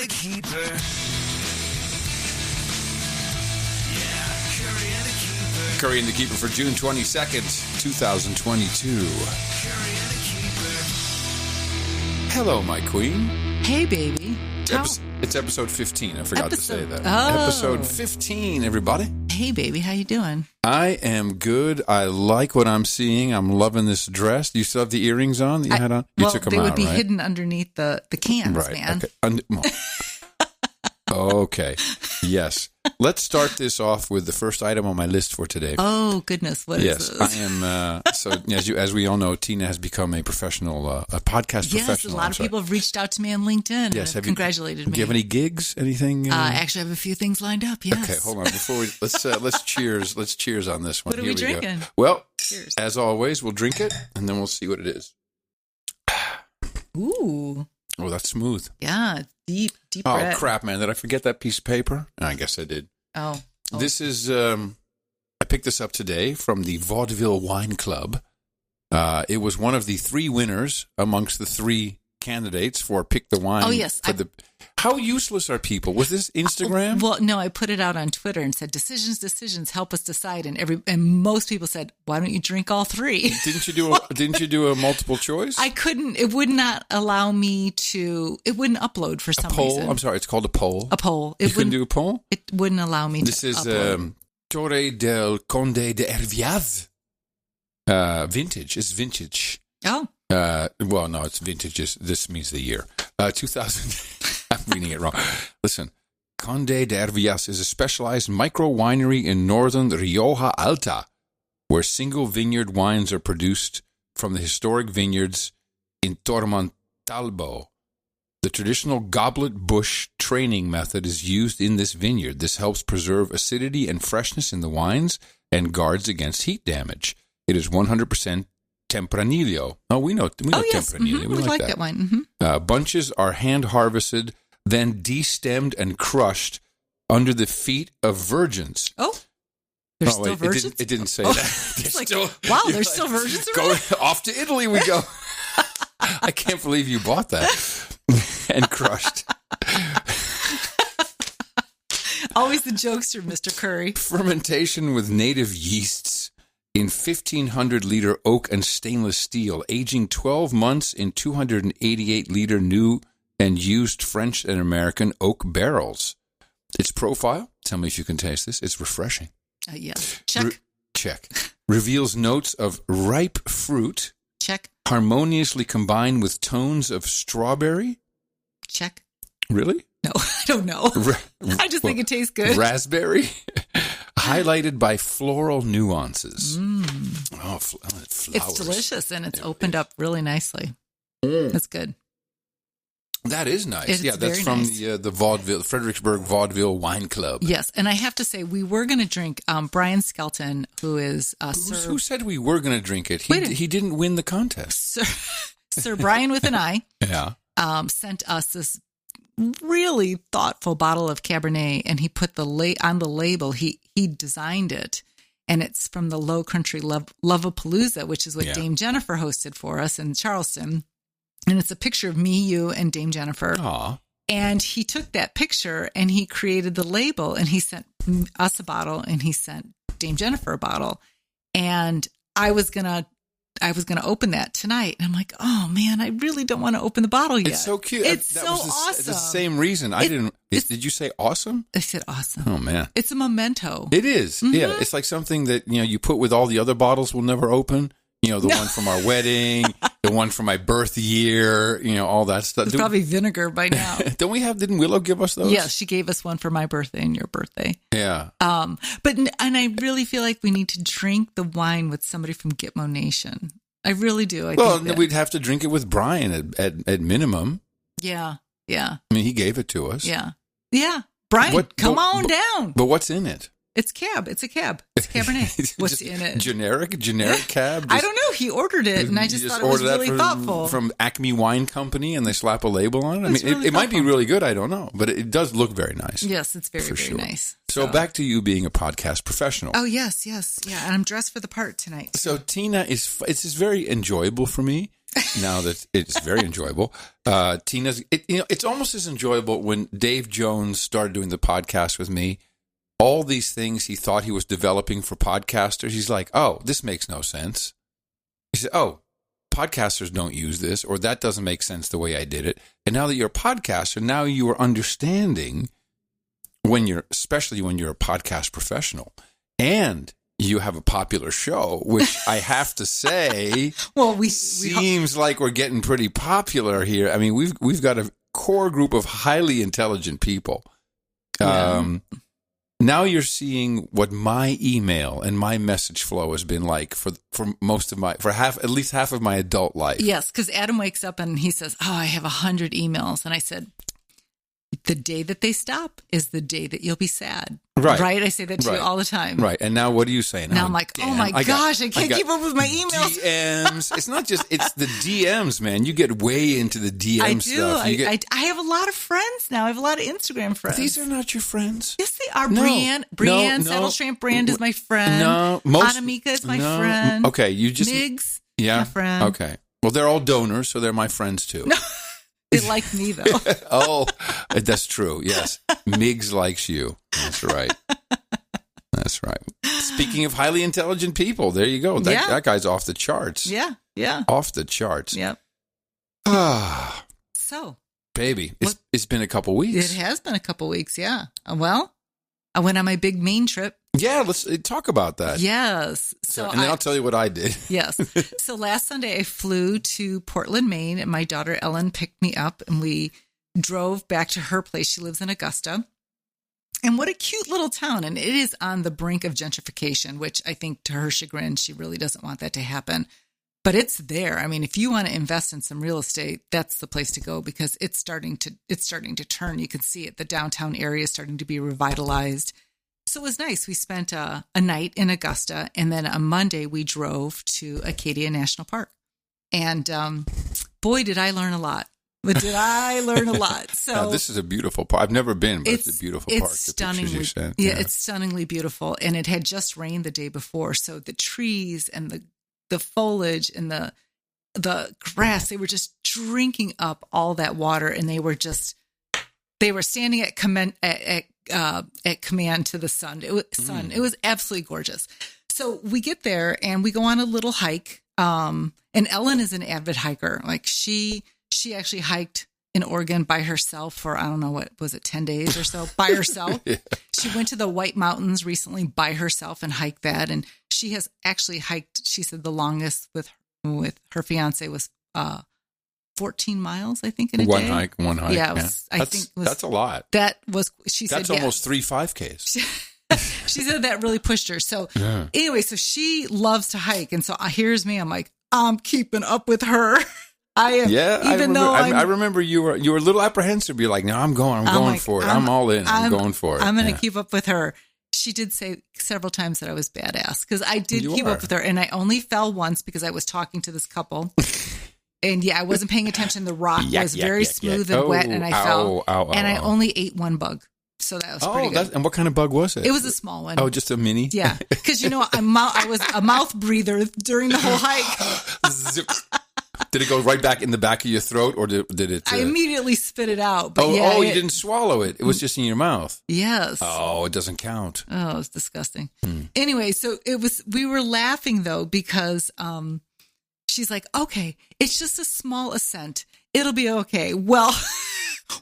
and a keeper. Yeah, Curry and a keeper. Curry and the Keeper for June 22nd, 2022. Curry and a keeper. Hello, my queen. Hey, baby. It's episode 15. I forgot to say that. Oh. Episode 15, everybody. Hey, baby. How you doing? I am good. I like what I'm seeing. I'm loving this dress. Do you still have the earrings on that you had on? You took them they out, would be right? hidden underneath the cans, Right. man. Okay. Okay. Yes. Let's start this off with the first item on my list for today. Oh, goodness. What is Yes, this? I am. So, as we all know, Tina has become a professional, a podcast Yes, professional. a lot of people have reached out to me on LinkedIn Yes, and congratulated me. Do you have any gigs? Anything? Actually, I have a few things lined up, yes. Okay, hold on. Before we let's cheers. Let's cheers on this one. What are we drinking? Go. Well, Cheers. as always, we'll drink it and then we'll see what it is. Ooh. Oh, that's smooth. Yeah, deep Oh red. crap, man! Did I forget that piece of paper? I guess I did. Oh. This is. I picked this up today from the Vaudeville Wine Club. It was one of the 3 winners amongst the 3 candidates for Pick the Wine. Oh, yes. How useless are people? Was this Instagram? Well, no, I put it out on Twitter and said, decisions, help us decide. And most people said, why don't you drink all 3? Didn't you do a multiple choice? I couldn't. It would not allow me to. It wouldn't upload for some poll? reason. I'm sorry, it's called a poll. A poll. You couldn't do a poll? It wouldn't allow me This to is upload. Torre del Conde de Herviaz. Vintage. It's vintage. Oh. Well, no, it's vintage. This means the year. 2000. I'm reading it wrong. Listen. Conde de Herviaz is a specialized micro winery in northern Rioja Alta, where single vineyard wines are produced from the historic vineyards in Tormontalbo. The traditional goblet bush training method is used in this vineyard. This helps preserve acidity and freshness in the wines and guards against heat damage. It is 100% Tempranillo. Oh, we know Yes. Tempranillo. We like that wine. Mm-hmm. Bunches are hand harvested, then destemmed and crushed under the feet of virgins. Oh. There's still virgins? It didn't say Oh, that. it's like, wow, there's still virgins around? Go off to Italy we go. I can't believe you bought that. And crushed. Always the jokester, Mr. Curry. Fermentation with native yeasts in 1,500-liter oak and stainless steel, aging 12 months in 288-liter new and used French and American oak barrels. Its profile, tell me if you can taste this, it's refreshing. Yes. Check. Check. Reveals notes of ripe fruit. Check. Harmoniously combined with tones of strawberry. Check. Really? No, I don't know. I just think it tastes good. Raspberry. Highlighted by floral nuances. Oh, flowers. It's delicious, and it's opened up really nicely. It's good. That is nice. It's that's very from nice. the Vaudeville, Fredericksburg Vaudeville Wine Club. Yes, and I have to say, we were going to drink Brian Skelton, who is Who said we were going to drink it? He didn't win the contest. Sir Brian with an I. Yeah. Sent us this really thoughtful bottle of Cabernet, and he put on the label. He designed it, and it's from the Low Country Loveapalooza, which is what Dame Jennifer hosted for us in Charleston. And it's a picture of me, you, and Dame Jennifer. Aw. And he took that picture and he created the label, and he sent us a bottle, and he sent Dame Jennifer a bottle. And I was gonna open that tonight, and I'm like, oh man, I really don't want to open the bottle yet. It's so cute. It's that so was awesome. The same reason. Did you say awesome? I said awesome. Oh man, it's a memento. It is. Mm-hmm. Yeah, it's like something that you put with all the other bottles we'll never open. The one from our wedding, the one from my birth year, all that stuff. It's probably vinegar by now. Didn't Willow give us those? Yeah, she gave us one for my birthday and your birthday. Yeah. And I really feel like we need to drink the wine with somebody from Gitmo Nation. I really do. I think we'd have to drink it with Brian at minimum. Yeah. Yeah. I mean, he gave it to us. Yeah. Yeah. Brian, come on down. But what's in it? It's cab. It's a cab. It's Cabernet. What's in it? Generic cab? I don't know. He ordered it, and I just thought it was really thoughtful. From Acme Wine Company, and they slap a label on it. It's really it might be really good. I don't know. But it does look very nice. Yes, it's very, very nice. So back to you being a podcast professional. Oh, yes. Yeah, and I'm dressed for the part tonight. So Tina it's very enjoyable for me now that it's very enjoyable. Tina's, it's almost as enjoyable when Dave Jones started doing the podcast with me. All these things he thought he was developing for podcasters, he's like, oh, this makes no sense. He said, oh, podcasters don't use this, or that doesn't make sense the way I did it. And now that you're a podcaster, now you are understanding especially when you're a podcast professional and you have a popular show, which I have to say, well, seems like we're getting pretty popular here. I mean, we've got a core group of highly intelligent people. Yeah. Now you're seeing what my email and my message flow has been like for at least half of my adult life. Yes, because Adam wakes up and he says, "Oh, I have 100 emails," and I said, "The day that they stop is the day that you'll be sad." Right? I say that to you all the time. Right. And now what are you saying? Now I'm like, oh my gosh, I can't keep up with my emails. DMs. It's not just, it's the DMs, man. You get way into the DM stuff. I have a lot of friends now. I have a lot of Instagram friends. These are not your friends. Yes, they are. Brianne Saddlestramp Brand is my friend. No. Anamika is my friend. Okay, you just... Migs, my friend. Okay. Well, they're all donors, so they're my friends too. No. They like me, though. Oh, that's true. Yes. Migs likes you. That's right. That's right. Speaking of highly intelligent people, there you go. That guy's off the charts. Yeah. Off the charts. Yep. So. Baby, it's been a couple weeks. It has been a couple weeks, yeah. Well, I went on my big Maine trip. Yeah, let's talk about that. Yes. And then I'll tell you what I did. Yes. So last Sunday I flew to Portland, Maine, and my daughter Ellen picked me up and we drove back to her place. She lives in Augusta. And what a cute little town. And it is on the brink of gentrification, which I think to her chagrin, she really doesn't want that to happen. But it's there. I mean, if you want to invest in some real estate, that's the place to go because it's starting to turn. You can see it. The downtown area is starting to be revitalized. So it was nice. We spent a night in Augusta, and then on Monday we drove to Acadia National Park. And boy, did I learn a lot. But did I learn a lot? So this is a beautiful park. I've never been, but it's a beautiful park. It's stunningly, it's stunningly beautiful. And it had just rained the day before, so the trees and the foliage and the grass, they were just drinking up all that water, and they were standing at command to the sun. It was absolutely gorgeous. So we get there and we go on a little hike. And Ellen is an avid hiker. Like she actually hiked in Oregon by herself for, I don't know, what was it, 10 days or so by herself. Yeah. She went to the White Mountains recently by herself and hiked that. And she has actually hiked, she said the longest with her fiance was 14 miles, I think, in a day. One hike. Yeah, that's a lot. She said, that's almost 3 5Ks. She said that really pushed her. So anyway, so she loves to hike. And so here's me. I'm like, I'm keeping up with her. I am. Yeah, I remember you were a little apprehensive. You're like, no, I'm going for it. I'm all in. I'm going for it. I'm going to keep up with her. She did say several times that I was badass because I did keep up with her. And I only fell once because I was talking to this couple. And I wasn't paying attention. The rock was very smooth and wet, and I fell. And I only ate one bug. So that was pretty good. And what kind of bug was it? It was a small one. Oh, just a mini? Yeah. Because, I was a mouth breather during the whole hike. Did it go right back in the back of your throat, or did it? I immediately spit it out. But you didn't swallow it. It was just in your mouth. Yes. Oh, it doesn't count. Oh, it's disgusting. Anyway, so we were laughing, though, because she's like, okay, it's just a small ascent. It'll be okay. Well,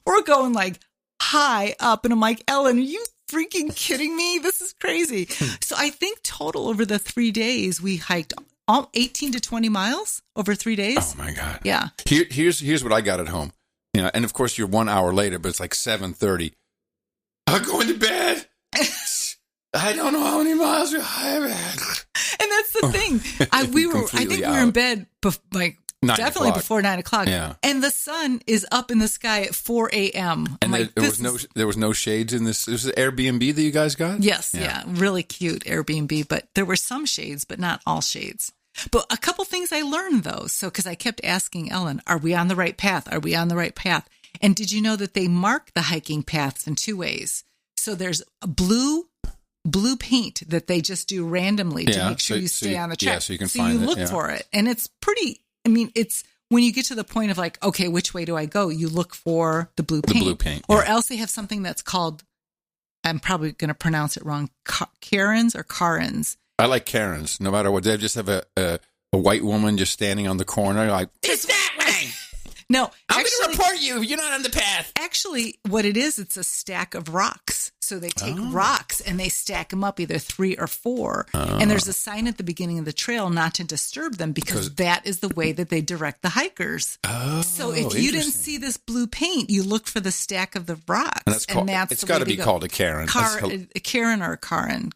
we're going like high up. And I'm like, Ellen, are you freaking kidding me? This is crazy. So I think total over the 3 days, we hiked 18 to 20 miles over 3 days. Oh my God. Yeah. Here's what I got at home. And of course you're 1 hour later, but it's like 7:30. I'm going to bed. I don't know how many miles we have. And that's the thing. I think we were in bed definitely before 9 o'clock. Yeah. And the sun is up in the sky at 4 a.m. And there was no shades in this. This is the Airbnb that you guys got? Yes. Yeah. Really cute Airbnb, but there were some shades, but not all shades. But a couple things I learned, though. So, because I kept asking Ellen, are we on the right path? Are we on the right path? And did you know that they mark the hiking paths in 2 ways? So there's a blue paint that they just do randomly to make sure you stay on the track. Yeah, so you can find it. So you look for it. And it's pretty, it's when you get to the point of like, okay, which way do I go? You look for the blue paint. The blue paint. Or else they have something that's called, I'm probably going to pronounce it wrong, Cairns or Cairns. I like Cairns, no matter what. They just have a white woman just standing on the corner like, it's that way. No, I'm going to report you. You're not on the path. Actually, what it is, it's a stack of rocks. So they take rocks and they stack them up, either 3 or 4. And there's a sign at the beginning of the trail not to disturb them because that is the way that they direct the hikers. Oh, so if you didn't see this blue paint, you look for the stack of the rocks. And that's it's got to be called a Cairn. A Cairn or a Cairn.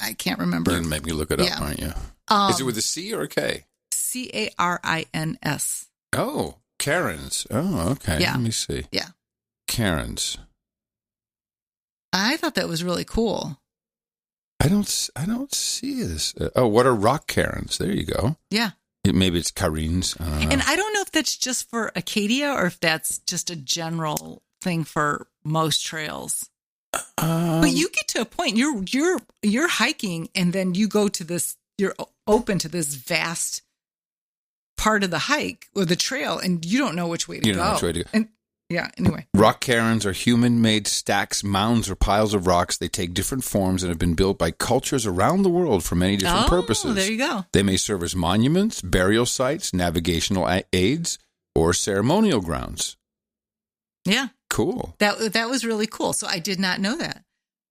I can't remember. You're going to make me look it up, aren't you? Is it with a C or a K? Cairns. Oh, Cairns. Oh, okay. Yeah. Let me see. Yeah. Cairns. I thought that was really cool. I don't see this. What are rock Cairns? There you go. Yeah. Maybe it's Cairns. I don't know. And I don't know if that's just for Acadia or if that's just a general thing for most trails. But you get to a point, you're hiking, and then you go to this. You're open to this vast part of the hike or the trail, and you don't know which way to go. You don't know which way to go. And yeah, anyway. Rock cairns are human-made stacks, mounds, or piles of rocks. They take different forms and have been built by cultures around the world for many different purposes. There you go. They may serve as monuments, burial sites, navigational aids, or ceremonial grounds. Yeah. Cool. That was really cool. So I did not know that.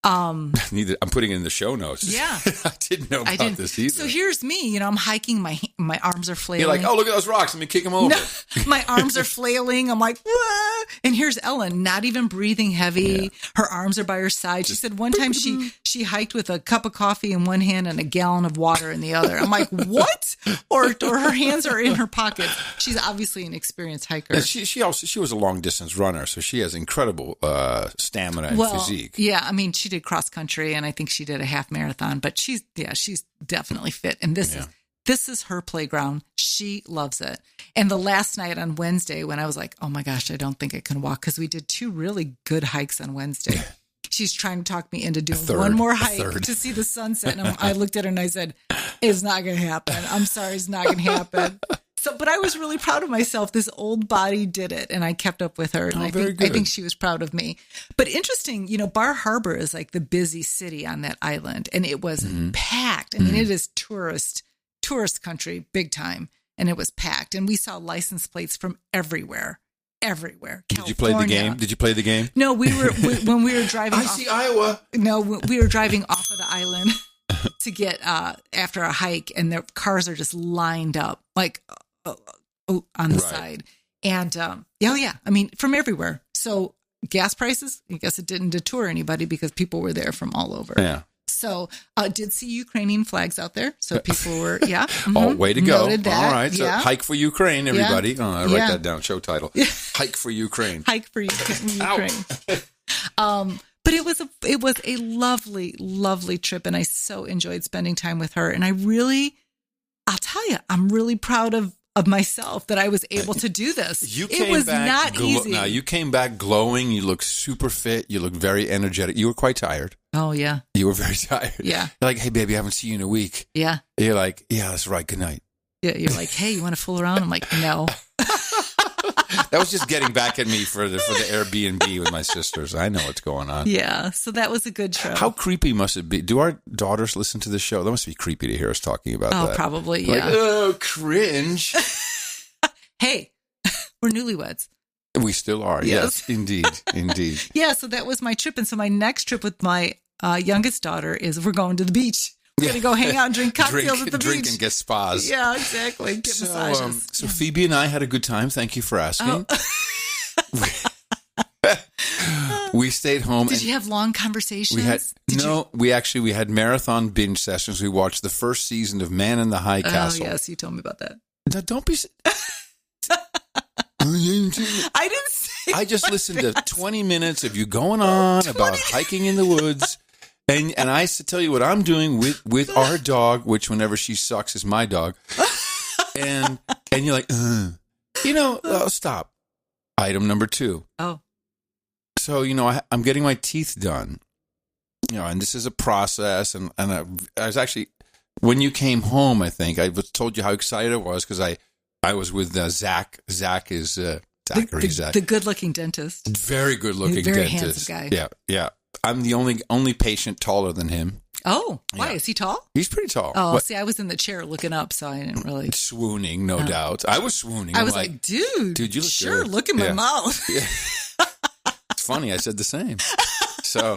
Neither. I'm putting it in the show notes. Yeah. I didn't know about this either. So here's me, I'm hiking, my arms are flailing. You're like, oh, look at those rocks. Let me kick them over. No, my arms are flailing. I'm like, whoa. And here's Ellen, not even breathing heavy. Yeah. Her arms are by her side. She said one time she hiked with a cup of coffee in one hand and a gallon of water in the other. I'm like, what? Or her hands are in her pockets. She's obviously an experienced hiker. And she was a long distance runner, so she has incredible stamina and physique. Yeah, I mean, she did cross country, and I think she did a half marathon. But she's definitely fit, and this is her playground. She loves it. And the last night on Wednesday, when I was like, oh my gosh, I don't think I can walk, because we did 2 really good hikes on Wednesday. She's trying to talk me into doing one more hike to see the sunset. And I looked at her and I said, it's not going to happen. I'm sorry, it's not going to happen. So, but I was really proud of myself. This old body did it, and I kept up with her. And I think she was proud of me. But interesting, Bar Harbor is like the busy city on that island, and it was packed. I mean, it is tourist country, big time, and it was packed. And we saw license plates from everywhere. California. Did you play the game? No, when we were driving. I see Iowa. No, we were driving off of the island to get after a hike, and the cars are just lined up like on the side, and I mean, from everywhere. So gas prices, I guess it didn't deter anybody because people were there from all over. Yeah. So did see Ukrainian flags out there. So people were, Oh, way to go. Noted that. All right. So hike for Ukraine, everybody. Yeah. Oh, I write that down. Show title. Hike for Ukraine. Hike for Ukraine. But it was a lovely, lovely trip. And I so enjoyed spending time with her. And I'll tell you, I'm really proud of myself that I was able to do this. It was not easy. Now, you came back glowing. You look super fit. You look very energetic. You were quite tired. Oh, yeah. You were very tired. Yeah. You're like, hey, baby, I haven't seen you in a week. Yeah. You're like, yeah, that's right. Good night. Yeah. You're like, hey, you want to fool around? I'm like, no. That was just getting back at me for the Airbnb with my sisters. I know what's going on. Yeah. So that was a good trip. How creepy must it be? Do our daughters listen to the show? That must be creepy to hear us talking about that. Oh, probably, yeah. Like, oh, cringe. Hey, we're newlyweds. We still are. Yes, indeed. Yeah, so that was my trip. And so my next trip with my youngest daughter is we're going to the beach. We're going to go hang out and drink cocktails at the beach. Drink and get spas. Yeah, exactly. Get massages. So Phoebe and I had a good time. Thank you for asking. We stayed home. Did you have long conversations? We had marathon binge sessions. We watched the first season of Man in the High Castle. Oh, yes, you told me about that. Now, don't be... I didn't say I just listened to 20 minutes of you going on about hiking in the woods. And I used to tell you what I'm doing with our dog, which whenever she sucks is my dog. And you're like, stop. Item number 2. Oh. So, I'm getting my teeth done, and this is a process. And I was actually, when you came home, I think I told you how excited I was because I I was with Zach. Zach is Zachary. Zach. The good-looking dentist. Very good-looking Very dentist. handsome guy. Yeah, yeah. I'm the only patient taller than him. Oh, why? Yeah. Is he tall? He's pretty tall. Oh, But see, I was in the chair looking up, so I didn't really. swooning, no doubt. I was swooning. I I'm was like, dude, you look sure, good. look at my Yeah. mouth. Yeah. It's funny. I said the same. So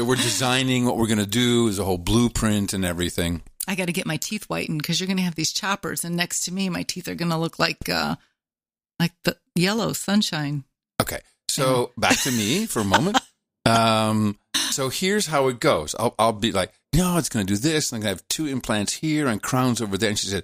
we're designing what we're going to do. There's a whole blueprint and everything. I got to get my teeth whitened because you're going to have these choppers, and next to me, my teeth are going to look like the yellow sunshine. Okay. So back to me for a moment. So here's how it goes. I'll be like, no, it's going to do this. And I'm going to have 2 implants here and crowns over there. And she said,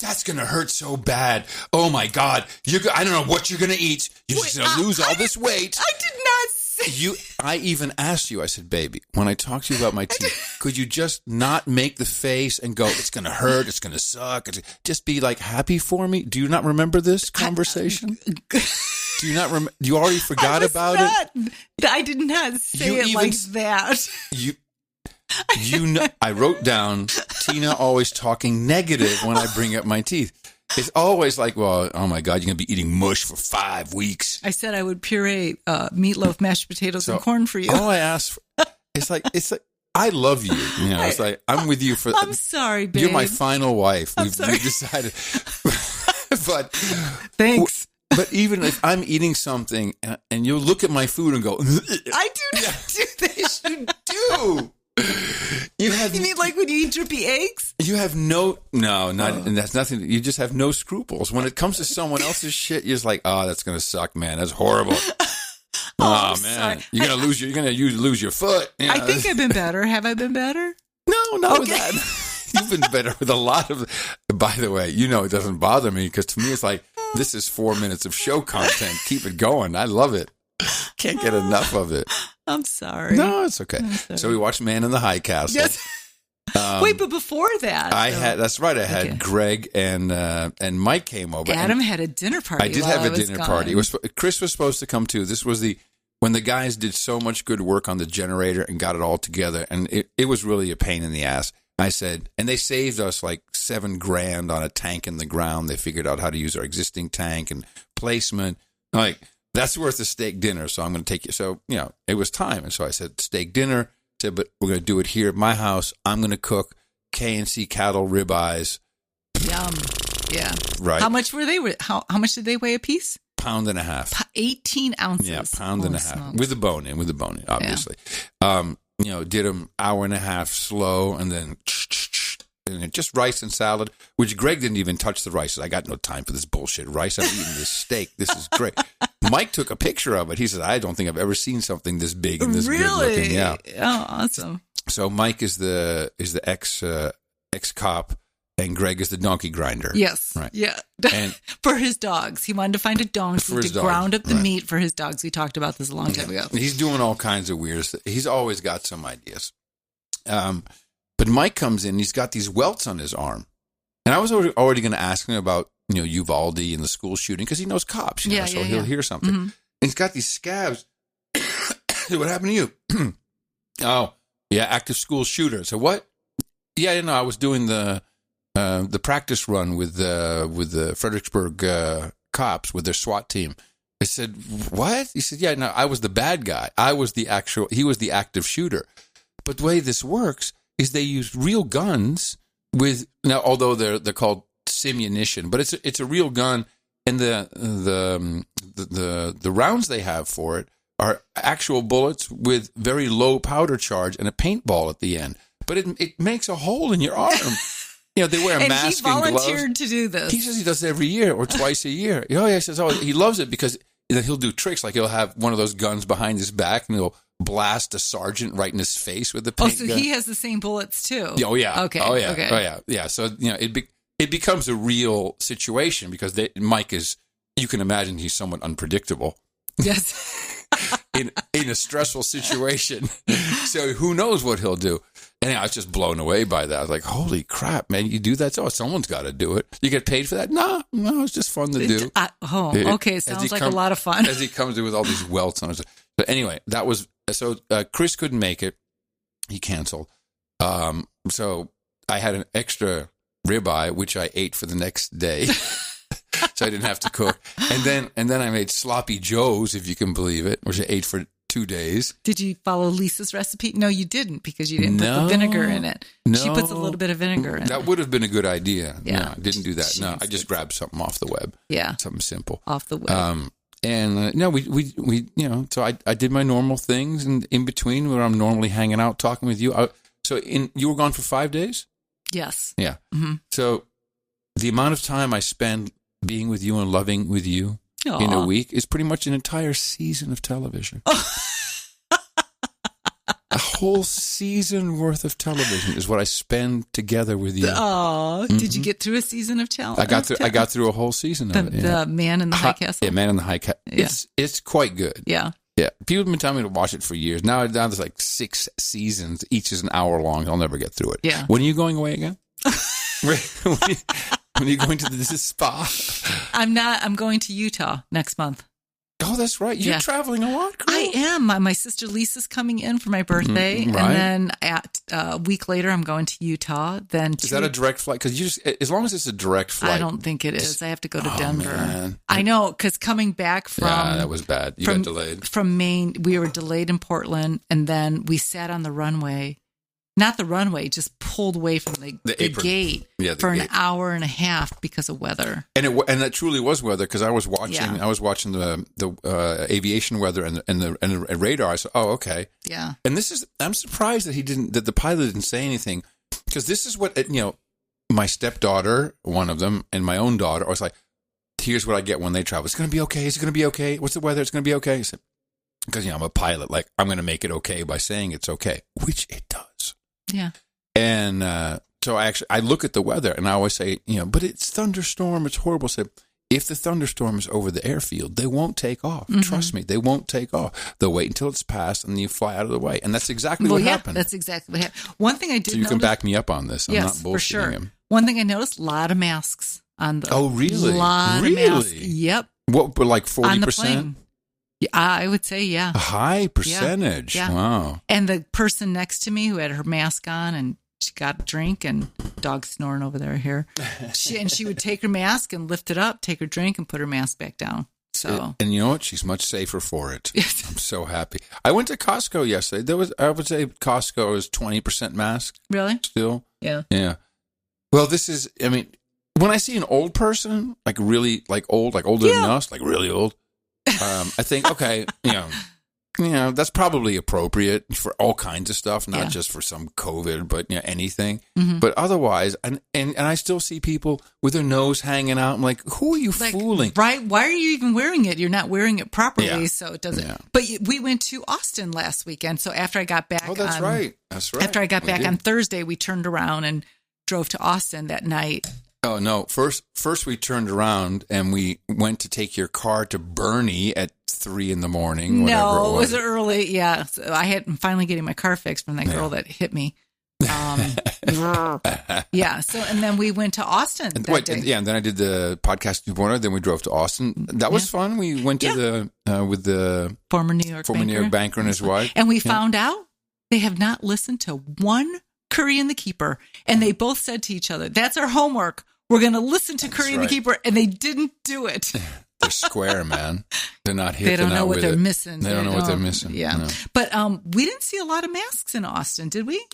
that's going to hurt so bad. Oh my God. I don't know what you're going to eat. You're just going to lose all this weight. I did not say. I even asked you, I said, baby, when I talk to you about my teeth, could you just not make the face and go, it's going to hurt, it's going to suck. Just be like happy for me. Do you not remember this conversation? Do you not remember? You already forgot about it? I did not say it like that. You know, I wrote down Tina always talking negative when I bring up my teeth. It's always like, well, oh my God, you're going to be eating mush for 5 weeks. I said I would puree meatloaf, mashed potatoes, and corn for you. All I asked for, it's like, I love you. You know, it's like, I'm with you for. I'm sorry, babe. You're my final wife. I'm We've sorry. decided. But thanks. But even if I'm eating something and you'll look at my food and go, I do not do this. you do. You mean like when you eat drippy eggs? You have and that's nothing. You just have no scruples. When it comes to someone else's shit, you're just like, oh, that's going to suck, man. That's horrible. Oh, man. Sorry. You're going to lose your foot. You know? I think I've been better. Have I been better? No, not with that. You've been better with a lot of, by the way, it doesn't bother me because to me it's like, this is 4 minutes of show content. Keep it going. I love it. Can't get enough of it. I'm sorry. No, it's okay. So we watched Man in the High Castle. Yes. Wait, but before that. I had Greg and Mike came over. Adam had a dinner party. I did have a dinner party. Chris was supposed to come too. This was when the guys did so much good work on the generator and got it all together. And it was really a pain in the ass. I said, and they saved us like $7,000 on a tank in the ground. They figured out how to use our existing tank and placement. Like, that's worth a steak dinner. So I'm going to take you. So, it was time. And so I said, steak dinner. Said, but we're going to do it here at my house. I'm going to cook K&C cattle ribeyes. Yum. Yeah. Right. How much were they? How much did they weigh a piece? Pound and a half. 18 ounces. Yeah, pound and a half. Smokes. With the bone in, obviously. Yeah. Did them hour and a half slow and then just rice and salad, which Greg didn't even touch the rice. I got no time for this bullshit rice. I'm eating this steak. This is great. Mike took a picture of it. He said, I don't think I've ever seen something this big and this good looking. Yeah. Oh, awesome. So Mike is the ex cop and Greg is the donkey grinder. Yes. Right. Yeah. And for his dogs. He wanted to find a donkey to ground up the meat for his dogs. We talked about this a long time ago. He's doing all kinds of weird stuff. He's always got some ideas. But Mike comes in, he's got these welts on his arm. And I was already going to ask him about, Uvalde and the school shooting because he knows cops, so he'll hear something. Mm-hmm. And he's got these scabs. What happened to you? Oh, yeah, active school shooter. So what? Yeah, I was doing the practice run with the Fredericksburg cops with their SWAT team. I said, what? He said, yeah, no, I was the bad guy. He was the active shooter. But the way this works is they use real guns although they're called simunition, but it's a real gun, and the rounds they have for it are actual bullets with very low powder charge and a paintball at the end. But it makes a hole in your arm. They wear a mask and gloves. And he volunteered to do this. He says he does it every year or twice a year. He says, he loves it because he'll do tricks like he'll have one of those guns behind his back and he'll blast a sergeant right in his face with the paint gun. He has the same bullets too. Oh yeah. Okay. Oh yeah. Okay. Oh yeah. Yeah. So it becomes a real situation because Mike is. You can imagine he's somewhat unpredictable. Yes. in a stressful situation, so who knows what he'll do? And I was just blown away by that. I was like, "Holy crap, man! You do that? Oh, someone's got to do it. You get paid for that? No, it's just fun to do." Okay. Sounds like a lot of fun. As he comes in with all these welts on his. But anyway, that was so. Chris couldn't make it. He canceled. So I had an extra ribeye, which I ate for the next day. So I didn't have to cook. And then I made sloppy joes, if you can believe it, which I ate for 2 days. Did you follow Lisa's recipe? No, you didn't, because you didn't put the vinegar in it. No. She puts a little bit of vinegar in it. That would have been a good idea. Yeah. No, I didn't do that. No, I just grabbed something off the web. Yeah. Something simple. Off the web. No, we so I did my normal things, and in between where I'm normally hanging out talking with you. You were gone for 5 days? Yes. Yeah. Mm-hmm. So the amount of time I spend being with you and loving with you in a week is pretty much an entire season of television. A whole season worth of television is what I spend together with you. Oh, did you get through a season of television? I got through a whole season of it. The Man in the High Castle? Yeah, Man in the High Castle. Yeah. It's quite good. Yeah. Yeah. People have been telling me to watch it for years. Now there's like 6 seasons. Each is an hour long. I'll never get through it. Yeah. When are you going away again? When are you going to the spa? I'm not. I'm going to Utah next month. Oh, that's right. You're traveling a lot, girl. I am. My sister Lisa's coming in for my birthday. Right. And then a week later, I'm going to Utah. Then is that a direct flight? Because as long as it's a direct flight. I don't think it is. I have to go to Denver. Man. I know, because coming back from... Yeah, that was bad. You got delayed. From Maine, we were delayed in Portland, and then we sat on the runway. Not the runway, just pulled away from the gate for an hour and a half because of weather. And that truly was weather, because I was watching the aviation weather and the radar. I said, "Oh, okay." Yeah. And I'm surprised that the pilot didn't say anything, because this is what my stepdaughter, one of them, and my own daughter, I was like, "Here's what I get when they travel. It's going to be okay. It's going to be okay. What's the weather? It's going to be okay." Because I'm a pilot, like I'm going to make it okay by saying it's okay, which it does. Yeah. And so I look at the weather, and I always say, but it's thunderstorm. It's horrible. I said, if the thunderstorm is over the airfield, they won't take off. Mm-hmm. Trust me, they won't take off. They'll wait until it's passed, and then you fly out of the way. And that's exactly what happened. That's exactly what happened. One thing I did So you can back me up on this. I'm not bullshitting for sure. him. One thing I noticed, a lot of masks on the... Oh, really? Lot of masks. Yep. What, like 40%? On the plane. Yeah, I would say, yeah. A high percentage. Yeah. Wow. And the person next to me who had her mask on, and she got a drink, and dog snoring over there here. She would take her mask and lift it up, take her drink, and put her mask back down. So, and you know what? She's much safer for it. Yes. I'm so happy. I went to Costco yesterday. I would say Costco is 20% mask. Really? Still? Yeah. Yeah. Well, when I see an old person, like really, like old, like older than us, like really old, I think, okay, that's probably appropriate for all kinds of stuff, not just for some COVID, but anything. Mm-hmm. But otherwise, and I still see people with their nose hanging out. I'm like, who are you fooling? Right? Why are you even wearing it? You're not wearing it properly, so it doesn't. Yeah. But we went to Austin last weekend, so after I got back, that's right. After I got back on Thursday, we turned around and drove to Austin that night. Oh no! First we turned around and we went to take your car to Bernie at 3 a.m. No, it was early. Yeah, so I'm finally getting my car fixed from that girl that hit me. Yeah. So and then we went to Austin. And then I did the podcast 2.0. Then we drove to Austin. That was fun. We went to with the former New York banker and his wife, and we found out they have not listened to one Curry and the Keeper, and they both said to each other, "That's our homework. We're going to listen to Curry and the Keeper," and they didn't do it. They're square, man. They're not hip. They don't know what they're missing. They don't know what they're missing. Yeah, no. But we didn't see a lot of masks in Austin, did we?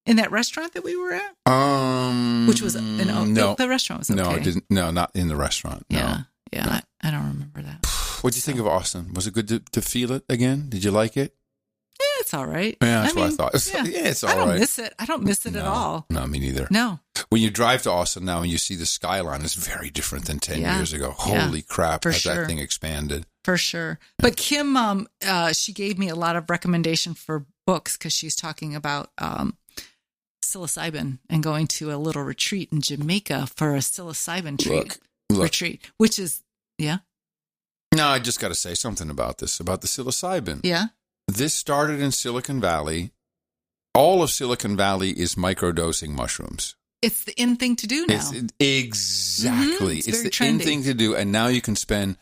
In that restaurant that we were at, which was no, the restaurant was okay. No, it didn't. No, not in the restaurant. Yeah, no. No. I don't remember that. What did you think of Austin? Was it good to feel it again? Did you like it? Yeah, it's all right. Yeah, that's what I thought. It's all right. I don't miss it. I don't miss it at all. No, me neither. No. When you drive to Austin now and you see the skyline, it's very different than 10 years ago. Holy crap, has that thing expanded. For sure. But Kim, she gave me a lot of recommendation for books because she's talking about psilocybin and going to a little retreat in Jamaica for a psilocybin retreat, which is, No, I just got to say something about this, about the psilocybin. Yeah. This started in Silicon Valley. All of Silicon Valley is microdosing mushrooms. It's the in thing to do now. Exactly. Mm-hmm. It's the trendy. in thing to do. And now you can spend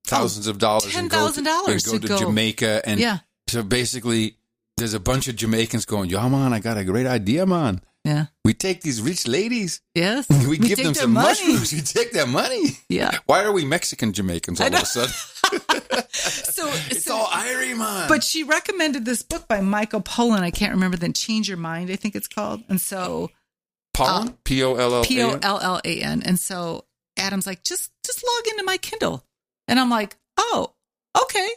thousands of dollars $10,000 and go to Jamaica. And so basically, there's a bunch of Jamaicans going, "Yo, man, I got a great idea, man." Yeah. We take these rich ladies. Yes. We give take them their some money. mushrooms. We take their money. Yeah. Why are we Mexican Jamaicans all of a sudden? It's all Irie, man. But she recommended this book by Michael Pollan. I can't remember the Change Your Mind, I think it's called. And so Pollan? Pollan? Pollan. And so Adam's like, just log into my Kindle. And I'm like, oh, okay.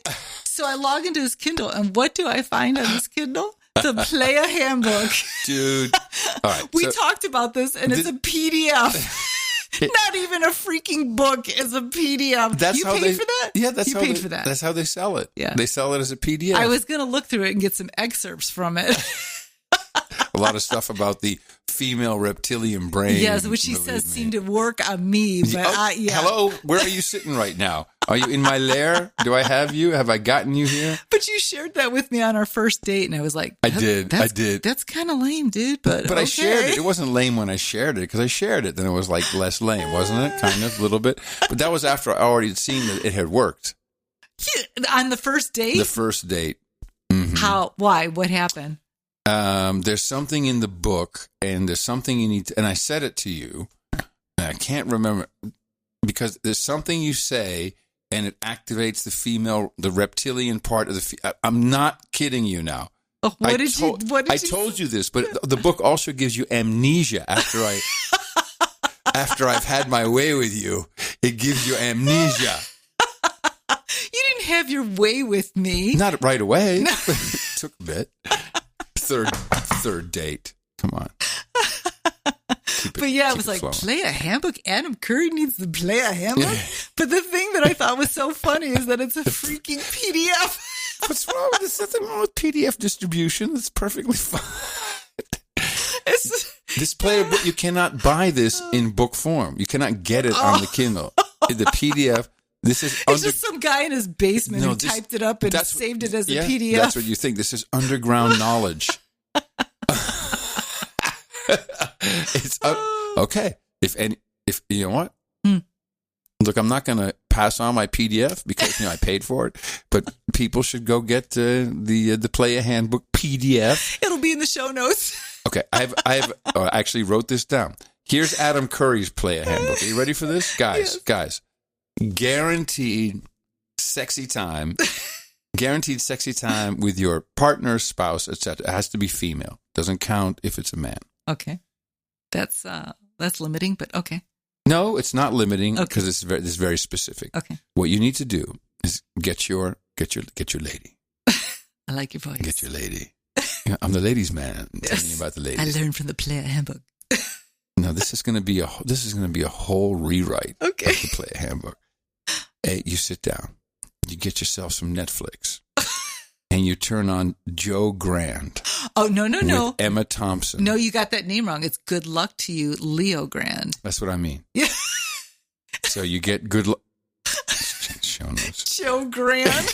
So I log into his Kindle, and what do I find on this Kindle? The Player Handbook. Dude. All right. We talked about this, and it's a PDF. Not even a freaking book is a PDF. You paid for that? Yeah, for that. That's how they sell it. Yeah. They sell it as a PDF. I was going to look through it and get some excerpts from it. A lot of stuff about the female reptilian brain. Yes, which he says seemed to work on me. But Hello, where are you sitting right now? Are you in my lair? Do I have you? Have I gotten you here? But you shared that with me on our first date, and I was like, I did. That's kind of lame, dude. But okay. I shared it. It wasn't lame when I shared it, because I shared it. Then it was like less lame, wasn't it? Kind of, a little bit. But that was after I already had seen that it had worked. Yeah, on the first date? The first date. Mm-hmm. How? Why? What happened? There's something in the book, and there's something you need to, and I said it to you, and I can't remember, because there's something you say, and it activates the reptilian part of the. I'm not kidding you now. Oh, what did you? I told you this, but the book also gives you amnesia after I've had my way with you. It gives you amnesia. You didn't have your way with me. Not right away. It took a bit. Third date. Come on. It was like, Player Handbook? Adam Curry needs the Player Handbook? But the thing that I thought was so funny is that it's a freaking PDF. What's wrong with this? There's nothing wrong with PDF distribution. It's perfectly fine. This player book, you cannot buy this in book form. You cannot get it on the Kindle. The PDF. It's just some guy in his basement who typed it up and saved it as a PDF. That's what you think. This is underground knowledge. It's okay. If you know what? Look, I'm not going to pass on my PDF because I paid for it. But people should go get the Player Handbook PDF. It'll be in the show notes. Okay, I actually wrote this down. Here's Adam Curry's Player Handbook. Are you ready for this, guys? Yes. Guys. Guaranteed sexy time with your partner, spouse, etc. It has to be female. Doesn't count if it's a man. Okay, that's limiting, but okay. No, it's not limiting because it's very specific. Okay, what you need to do is get your lady. I like your voice. Get your lady. I'm the ladies' man. I'm telling you about the ladies. I learned from the Player Handbook. No, this is going to be a whole rewrite of the Player Handbook. Hey, you sit down, you get yourself some Netflix, and you turn on Joe Grande. Oh, no. With Emma Thompson. No, you got that name wrong. It's Good Luck to You, Leo Grande. That's what I mean. Yeah. So you get good luck. Shownotes. Joe Grande.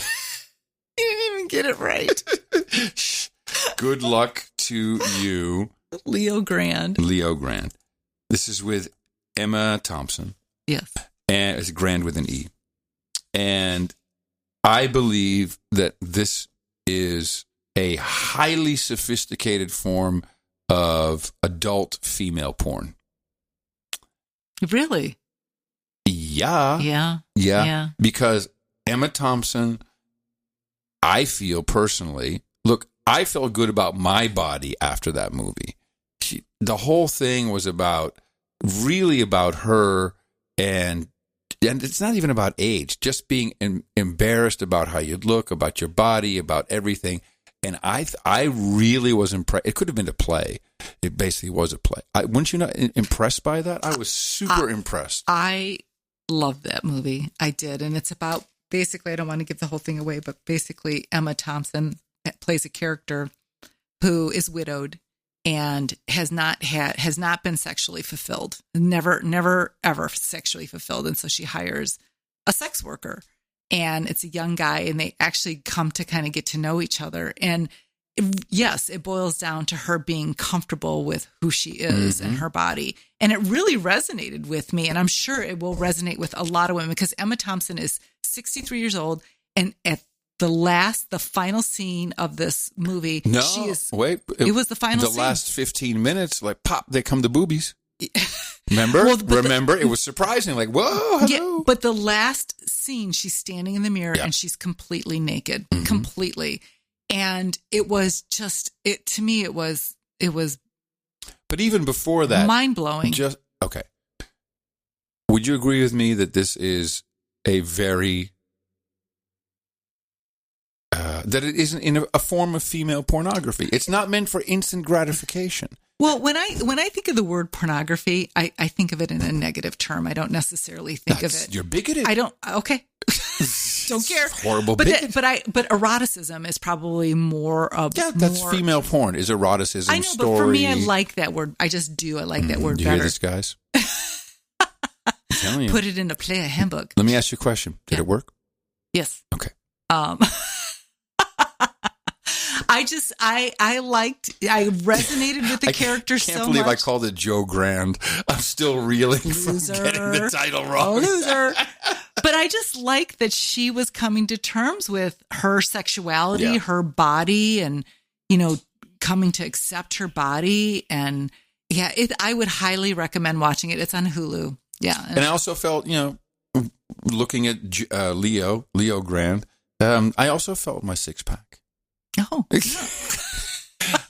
You didn't even get it right. Good Luck to You. Leo Grande. This is with Emma Thompson. Yes. And it's Grande with an E. And I believe that this is a highly sophisticated form of adult female porn. Really? Yeah. Because Emma Thompson, I feel personally, look, I felt good about my body after that movie. The whole thing was really about her, and it's not even about age, just being embarrassed about how you look, about your body, about everything. And I really was impressed. It could have been a play. It basically was a play. Weren't you not impressed by that? I was super impressed. I loved that movie. I did. And it's about, basically, I don't want to give the whole thing away, but basically Emma Thompson plays a character who is widowed and has not been sexually fulfilled. Never, ever sexually fulfilled. And so she hires a sex worker, and it's a young guy, and they actually come to kind of get to know each other. And yes, it boils down to her being comfortable with who she is and her body. And it really resonated with me. And I'm sure it will resonate with a lot of women, because Emma Thompson is 63 years old. And at the final scene of this movie. No, it was the final the scene. last 15 minutes, like, pop, they come the boobies. Remember? Remember? It was surprising. Like, whoa, hello. Yeah, but the last scene, she's standing in the mirror and she's completely naked. Mm-hmm. Completely. And it was just, to me, it was But even before that, mind-blowing. Okay. Would you agree with me that this is a very that it isn't in a form of female pornography? It's not meant for instant gratification. Well, when I think of the word pornography, I think of it in a negative term. I don't necessarily think of it. You're bigoted. I don't. Okay. Don't care. Horrible bigot. But eroticism is probably more of that's female porn. Is eroticism? I know, story. but for me, I like that word. I just do. I like that word Do you better. hear this, guys? I'm telling you. Put it in a player handbook. Let me ask you a question. Did it work? Yes. Okay. I resonated with the character so much. I can't believe I called it Joe Grande. I'm still reeling from getting the title wrong. Loser. But I just like that she was coming to terms with her sexuality, her body, and, coming to accept her body. And I would highly recommend watching it. It's on Hulu. Yeah. And I also felt, looking at Leo Grande, I also felt my six pack. Oh,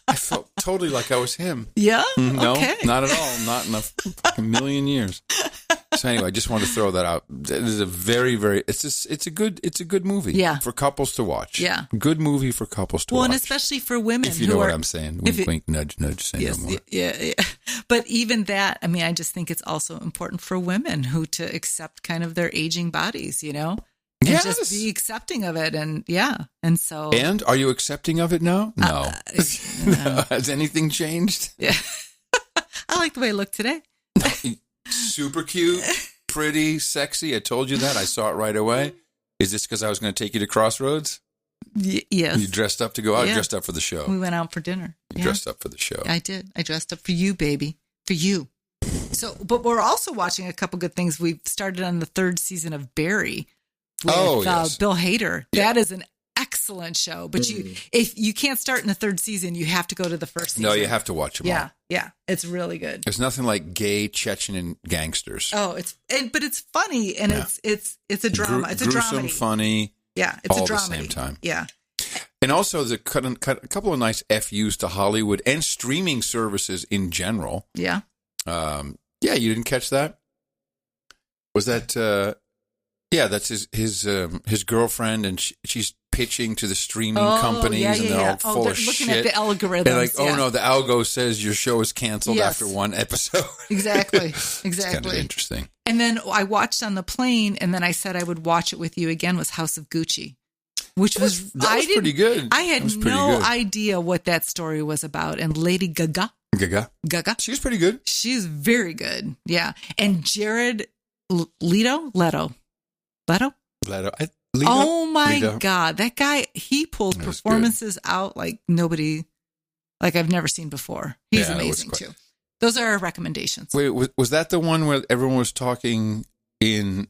I felt totally like I was him. Yeah? No, okay. Not at all. Not in a fucking million years. So anyway, I just wanted to throw that out. It is a very, very. It's a good movie. Yeah. For couples to watch. Yeah. Good movie for couples to watch. Well, and especially for women, if you know what I'm saying. Wink, wink, nudge, nudge. Say yes, no more. Yeah. But even that, I mean, I just think it's also important for women to accept kind of their aging bodies. And just be accepting of it. And and so. And are you accepting of it now? No. No. Has anything changed? Yeah. I like the way I look today. Super cute, pretty, sexy. I told you that. I saw it right away. Is this because I was going to take you to Crossroads? Yes. You dressed up to go out? Dressed up for the show. We went out for dinner. You dressed up for the show. I did. I dressed up for you, baby. For you. So, but we're also watching a couple good things. We've started on the 3rd season of Barry. With Bill Hader. Yeah. That is an excellent show. But if you can't start in the 3rd season, you have to go to the 1st season. No, you have to watch them all. Yeah. It's really good. There's nothing like gay Chechen gangsters. Oh, but it's funny and it's a drama. It's a drama. Gruesome, funny. Yeah, it's all a drama. At the same time. Yeah. And also a couple of nice FUs to Hollywood and streaming services in general. Yeah. You didn't catch that? Was that that's his girlfriend, and she's pitching to the streaming companies, and they're all full of shit. Looking at the algorithms. They're like, no, the algo says your show is canceled after one episode. Exactly. It's kind of interesting. And then I watched on the plane, and then I said I would watch it with you again, was House of Gucci, which was pretty good. I had no idea what that story was about. And Lady Gaga. She was pretty good. She's very good. Yeah. And Jared Leto. Oh my God. That guy, he pulls performances out like I've never seen before. He's amazing too. Those are our recommendations. Wait, was that the one where everyone was talking in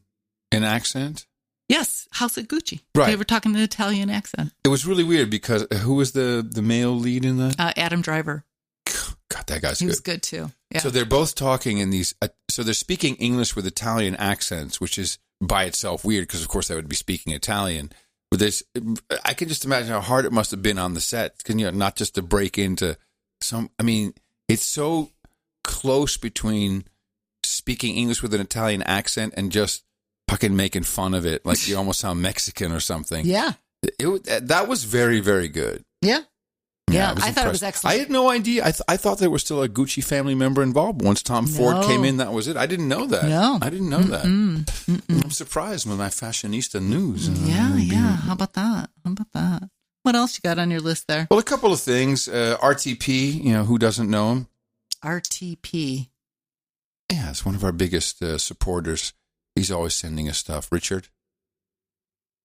an accent? Yes. House of Gucci. Right. They were talking in an Italian accent. It was really weird because who was the male lead in that? Adam Driver. God, that guy's good. He was good too. Yeah. So they're both talking in these, so they're speaking English with Italian accents, which is by itself weird because, of course, they would be speaking Italian. But I can just imagine how hard it must have been on the set. Not just to break into it's so close between speaking English with an Italian accent and just fucking making fun of it. Like you almost sound Mexican or something. Yeah. That was very, very good. Yeah. Yeah, I thought it was impressed. excellent. I had no idea. I thought there was still a Gucci family member involved. Once Tom Ford came in, that was it. I didn't know that. No. I didn't know that. I'm surprised with my fashionista news. Yeah. How about that? What else you got on your list there? Well, a couple of things. RTP, who doesn't know him? RTP. Yeah, it's one of our biggest supporters. He's always sending us stuff. Richard.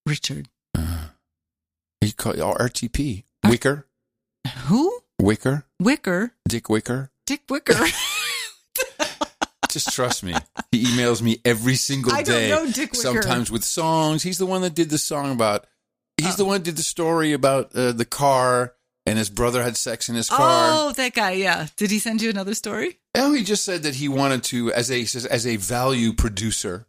You call RTP. Wicker. Who? Wicker. Dick Wicker. Just trust me. He emails me every single day. I don't know Dick Wicker. Sometimes with songs. He's the one that did the song about He's the one who did the story about the car and his brother had sex in his car. Oh, that guy, yeah. Did he send you another story? No, he just said that he wanted to, as a value producer,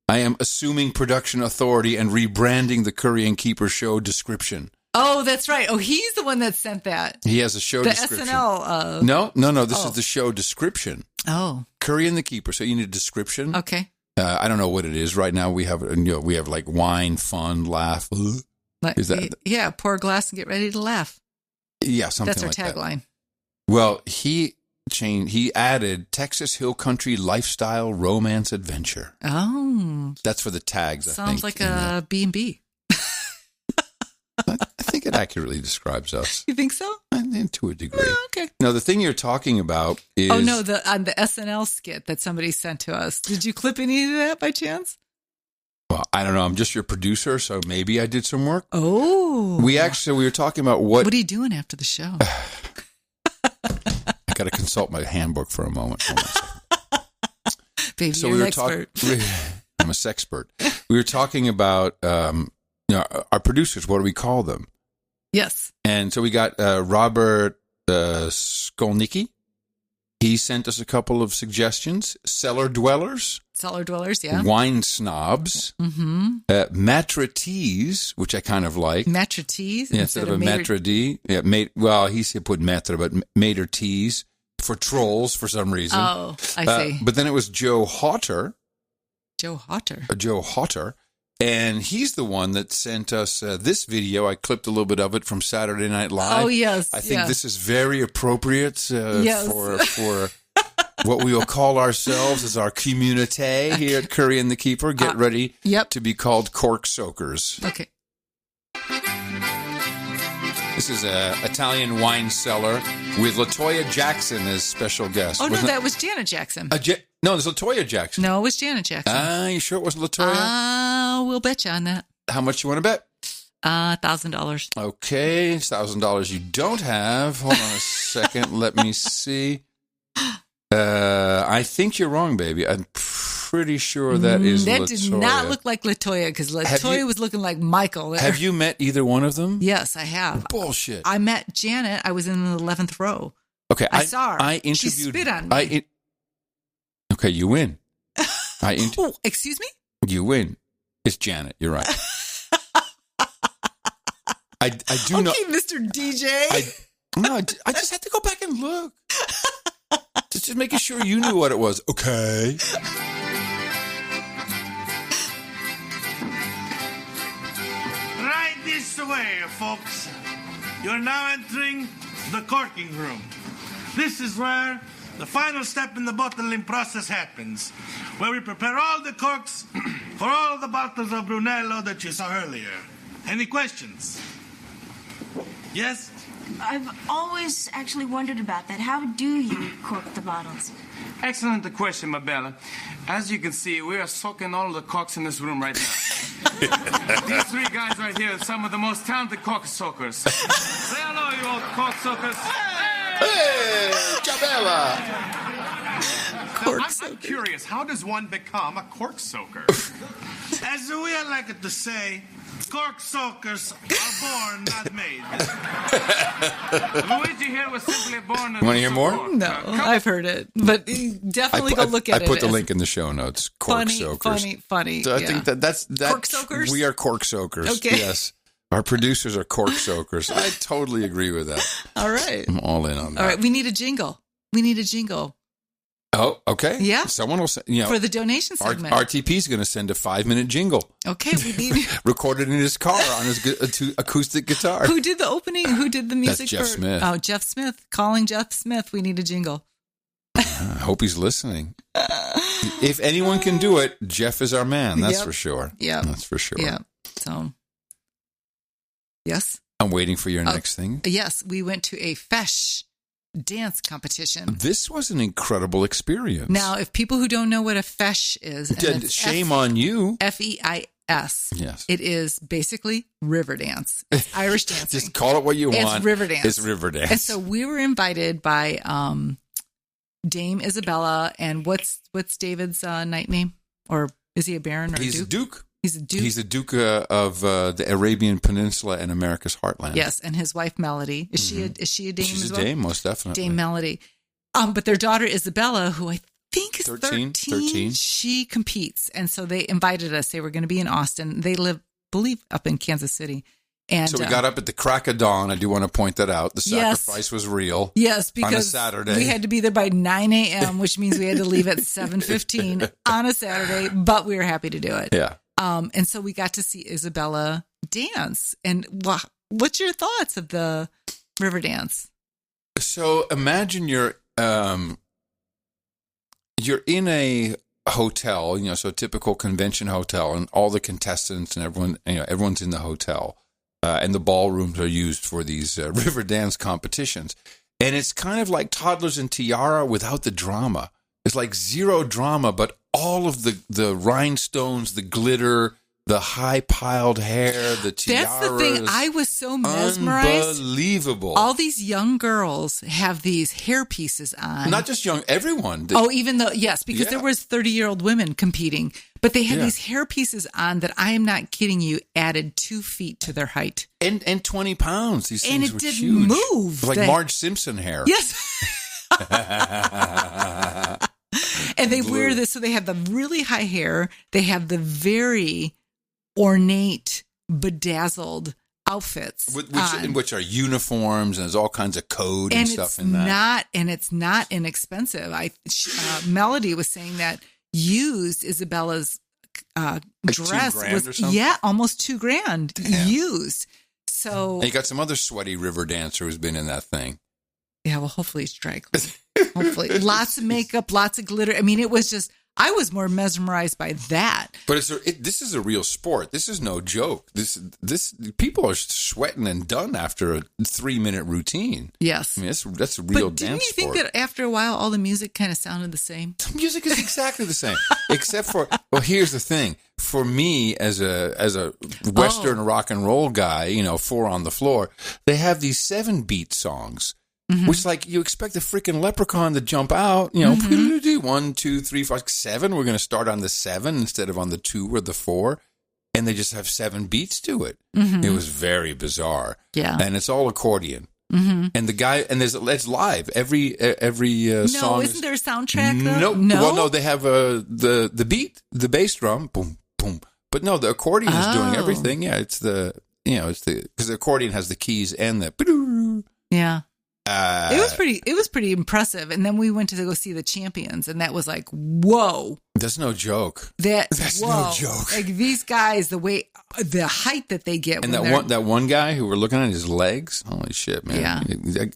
I am assuming production authority and rebranding the Curry and Keeper show description. Oh, that's right. Oh, he's the one that sent that. He has a show the description. SNL. No. This is the show description. Oh. Curry and the Keeper. So you need a description. Okay. I don't know what it is right now. We have like wine, fun, laugh. Is that? Yeah. Pour a glass and get ready to laugh. Yeah, something like that. That's our tagline. Well, he added Texas Hill Country lifestyle romance adventure. Oh. That's for the tags, I think. Sounds like a B&B. I think it accurately describes us. You think so? To a degree. Oh, okay. Now, the thing you're talking about is... Oh, no, on the SNL skit that somebody sent to us. Did you clip any of that by chance? Well, I don't know. I'm just your producer, so maybe I did some work. Oh. We were talking about what... What are you doing after the show? I got to consult my handbook for a moment. Hold on a second. Baby, so you're we an were expert. I'm a sexpert. We were talking about our producers. What do we call them? Yes. And so we got Robert Skolnicki. He sent us a couple of suggestions. Cellar dwellers. Cellar dwellers, yeah. Wine snobs. Mm-hmm. Maitre teas, which I kind of like. Maitre teas? Yeah, instead of a maitre d'. Yeah, he said put maitre, but maitre teas for trolls for some reason. Oh, I see. But then it was Joe Hotter. Joe Hotter. Joe Hotter. And he's the one that sent us this video. I clipped a little bit of it from Saturday Night Live. Oh, yes. I think this is very appropriate for what we will call ourselves as our community here at Curry and the Keeper. Get ready to be called Cork Soakers. Okay. This is an Italian wine cellar with LaToya Jackson as special guest. Oh, no, that was Janet Jackson. No, it's LaToya Jackson. No, it was Janet Jackson. You sure it wasn't LaToya? We'll bet you on that. How much you want to bet? $1,000. Okay, $1,000 you don't have. Hold on a second. Let me see. I think you're wrong, baby. I'm pretty sure that is that LaToya. Did not look like LaToya because LaToya was looking like Michael. There. Have you met either one of them? Yes, I have. Bullshit. I met Janet. I was in the 11th row. Okay, I saw her. I interviewed. She spit on me. Okay, you win. Oh, excuse me? You win. It's Janet. You're right. I do know. Okay, Mr. DJ. I just had to go back and look. Just making sure you knew what it was. Okay. Right this way, folks. You're now entering the corking room. This is where the final step in the bottling process happens, where we prepare all the corks for all the bottles of Brunello that you saw earlier. Any questions? Yes? I've always actually wondered about that. How do you cork the bottles? Excellent question, my Bella. As you can see, we are soaking all of the corks in this room right now. These three guys right here are some of the most talented cork soakers. Say hello, you old cork soakers. Hey, Cappella. I'm curious, how does one become a cork soaker? As we like it to say, cork soakers are born, not made. Luigi here was simply born. You want to hear more? No, I've heard it, but definitely go look at it. I put the link in the show notes. Cork Soakers. Funny. So I think that's Cork Soakers? We are Cork Soakers. Okay. Yes. Our producers are Cork Soakers. I totally agree with that. All right. I'm all in on that. All right. We need a jingle. Oh, okay. Yeah. Someone will send, for the donation segment. RTP is going to send a 5-minute jingle. Okay, we need recorded in his car on his acoustic guitar. Who did the opening? Who did the music? That's Jeff Smith. Oh, Jeff Smith. Calling Jeff Smith. We need a jingle. I hope he's listening. If anyone can do it, Jeff is our man. That's for sure. Yeah, that's for sure. Yeah. So, yes. I'm waiting for your next thing. Yes, we went to a fesh dance competition. This was an incredible experience. Now, if people who don't know what a fesh is, shame on you. Feis. Yes. It is basically river dance. It's Irish dancing. Just call it what you want. It's river dance. It's river dance. And so we were invited by Dame Isabella and what's David's night name? Or is he a baron or He's a duke? He's a duke. He's the Duke of the Arabian Peninsula and America's Heartland. Yes, and his wife Melody. Is she a dame She's as a well? dame, most definitely. Dame Melody. But their daughter Isabella, who I think is 13. She competes, and so they invited us. They were going to be in Austin. They believe up in Kansas City. And so we got up at the crack of dawn. I do want to point that out. The sacrifice was real. Yes, because on a Saturday. We had to be there by 9 a.m., which means we had to leave at 7:15 on a Saturday, but we were happy to do it. Yeah. And so we got to see Isabella dance. And what's your thoughts of the river dance? So imagine you're in a hotel, so a typical convention hotel, and all the contestants and everyone, everyone's in the hotel, and the ballrooms are used for these river dance competitions. And it's kind of like Toddlers and Tiara without the drama. It's like zero drama, but all of the rhinestones, the glitter, the high-piled hair, the tiaras. That's the thing. I was so mesmerized. Unbelievable. All these young girls have these hair pieces on. Not just young, everyone. Even though, yes, because there was 30-year-old women competing. But they had these hair pieces on that, I am not kidding you, added 2 feet to their height. And 20 pounds. These things were huge. And it didn't move. Like Marge Simpson hair. Yes. And they wear this, so they have the really high hair. They have the very ornate, bedazzled outfits, which are uniforms, and there's all kinds of code and stuff in that. It's not inexpensive. Melody was saying that used Isabella's dress was almost $2,000 used. So and you got some other sweaty river dancer who's been in that thing. Yeah, well, hopefully it's dry clean. Hopefully, lots of makeup, lots of glitter. I mean, it was just. I was more mesmerized by that. But this is a real sport. This is no joke. This people are sweating and done after a 3-minute routine. Yes, I mean that's a real dance sport. Didn't you think that after a while all the music kind of sounded the same? The music is exactly the same, except for here's the thing. For me, as a Western rock and roll guy, 4 on the floor, they have these 7-beat songs. Mm-hmm. Which, like, you expect the freaking leprechaun to jump out, 1, 2, 3, 4, 7. We're going to start on the 7 instead of on the 2 or the 4. And they just have 7 beats to it. Mm-hmm. It was very bizarre. Yeah. And it's all accordion. Mm-hmm. And the guy, and it's live. Every song. No, isn't there a soundtrack? No. Well, no, they have the beat, the bass drum, boom, boom. But no, the accordion is doing everything. Yeah, because the accordion has the keys and the. Yeah. It was pretty impressive. And then we went to go see the champions, and that was like, whoa. That's no joke. That's no joke. Like these guys, the height that they get. And that one guy who we're looking at his legs, holy shit, man.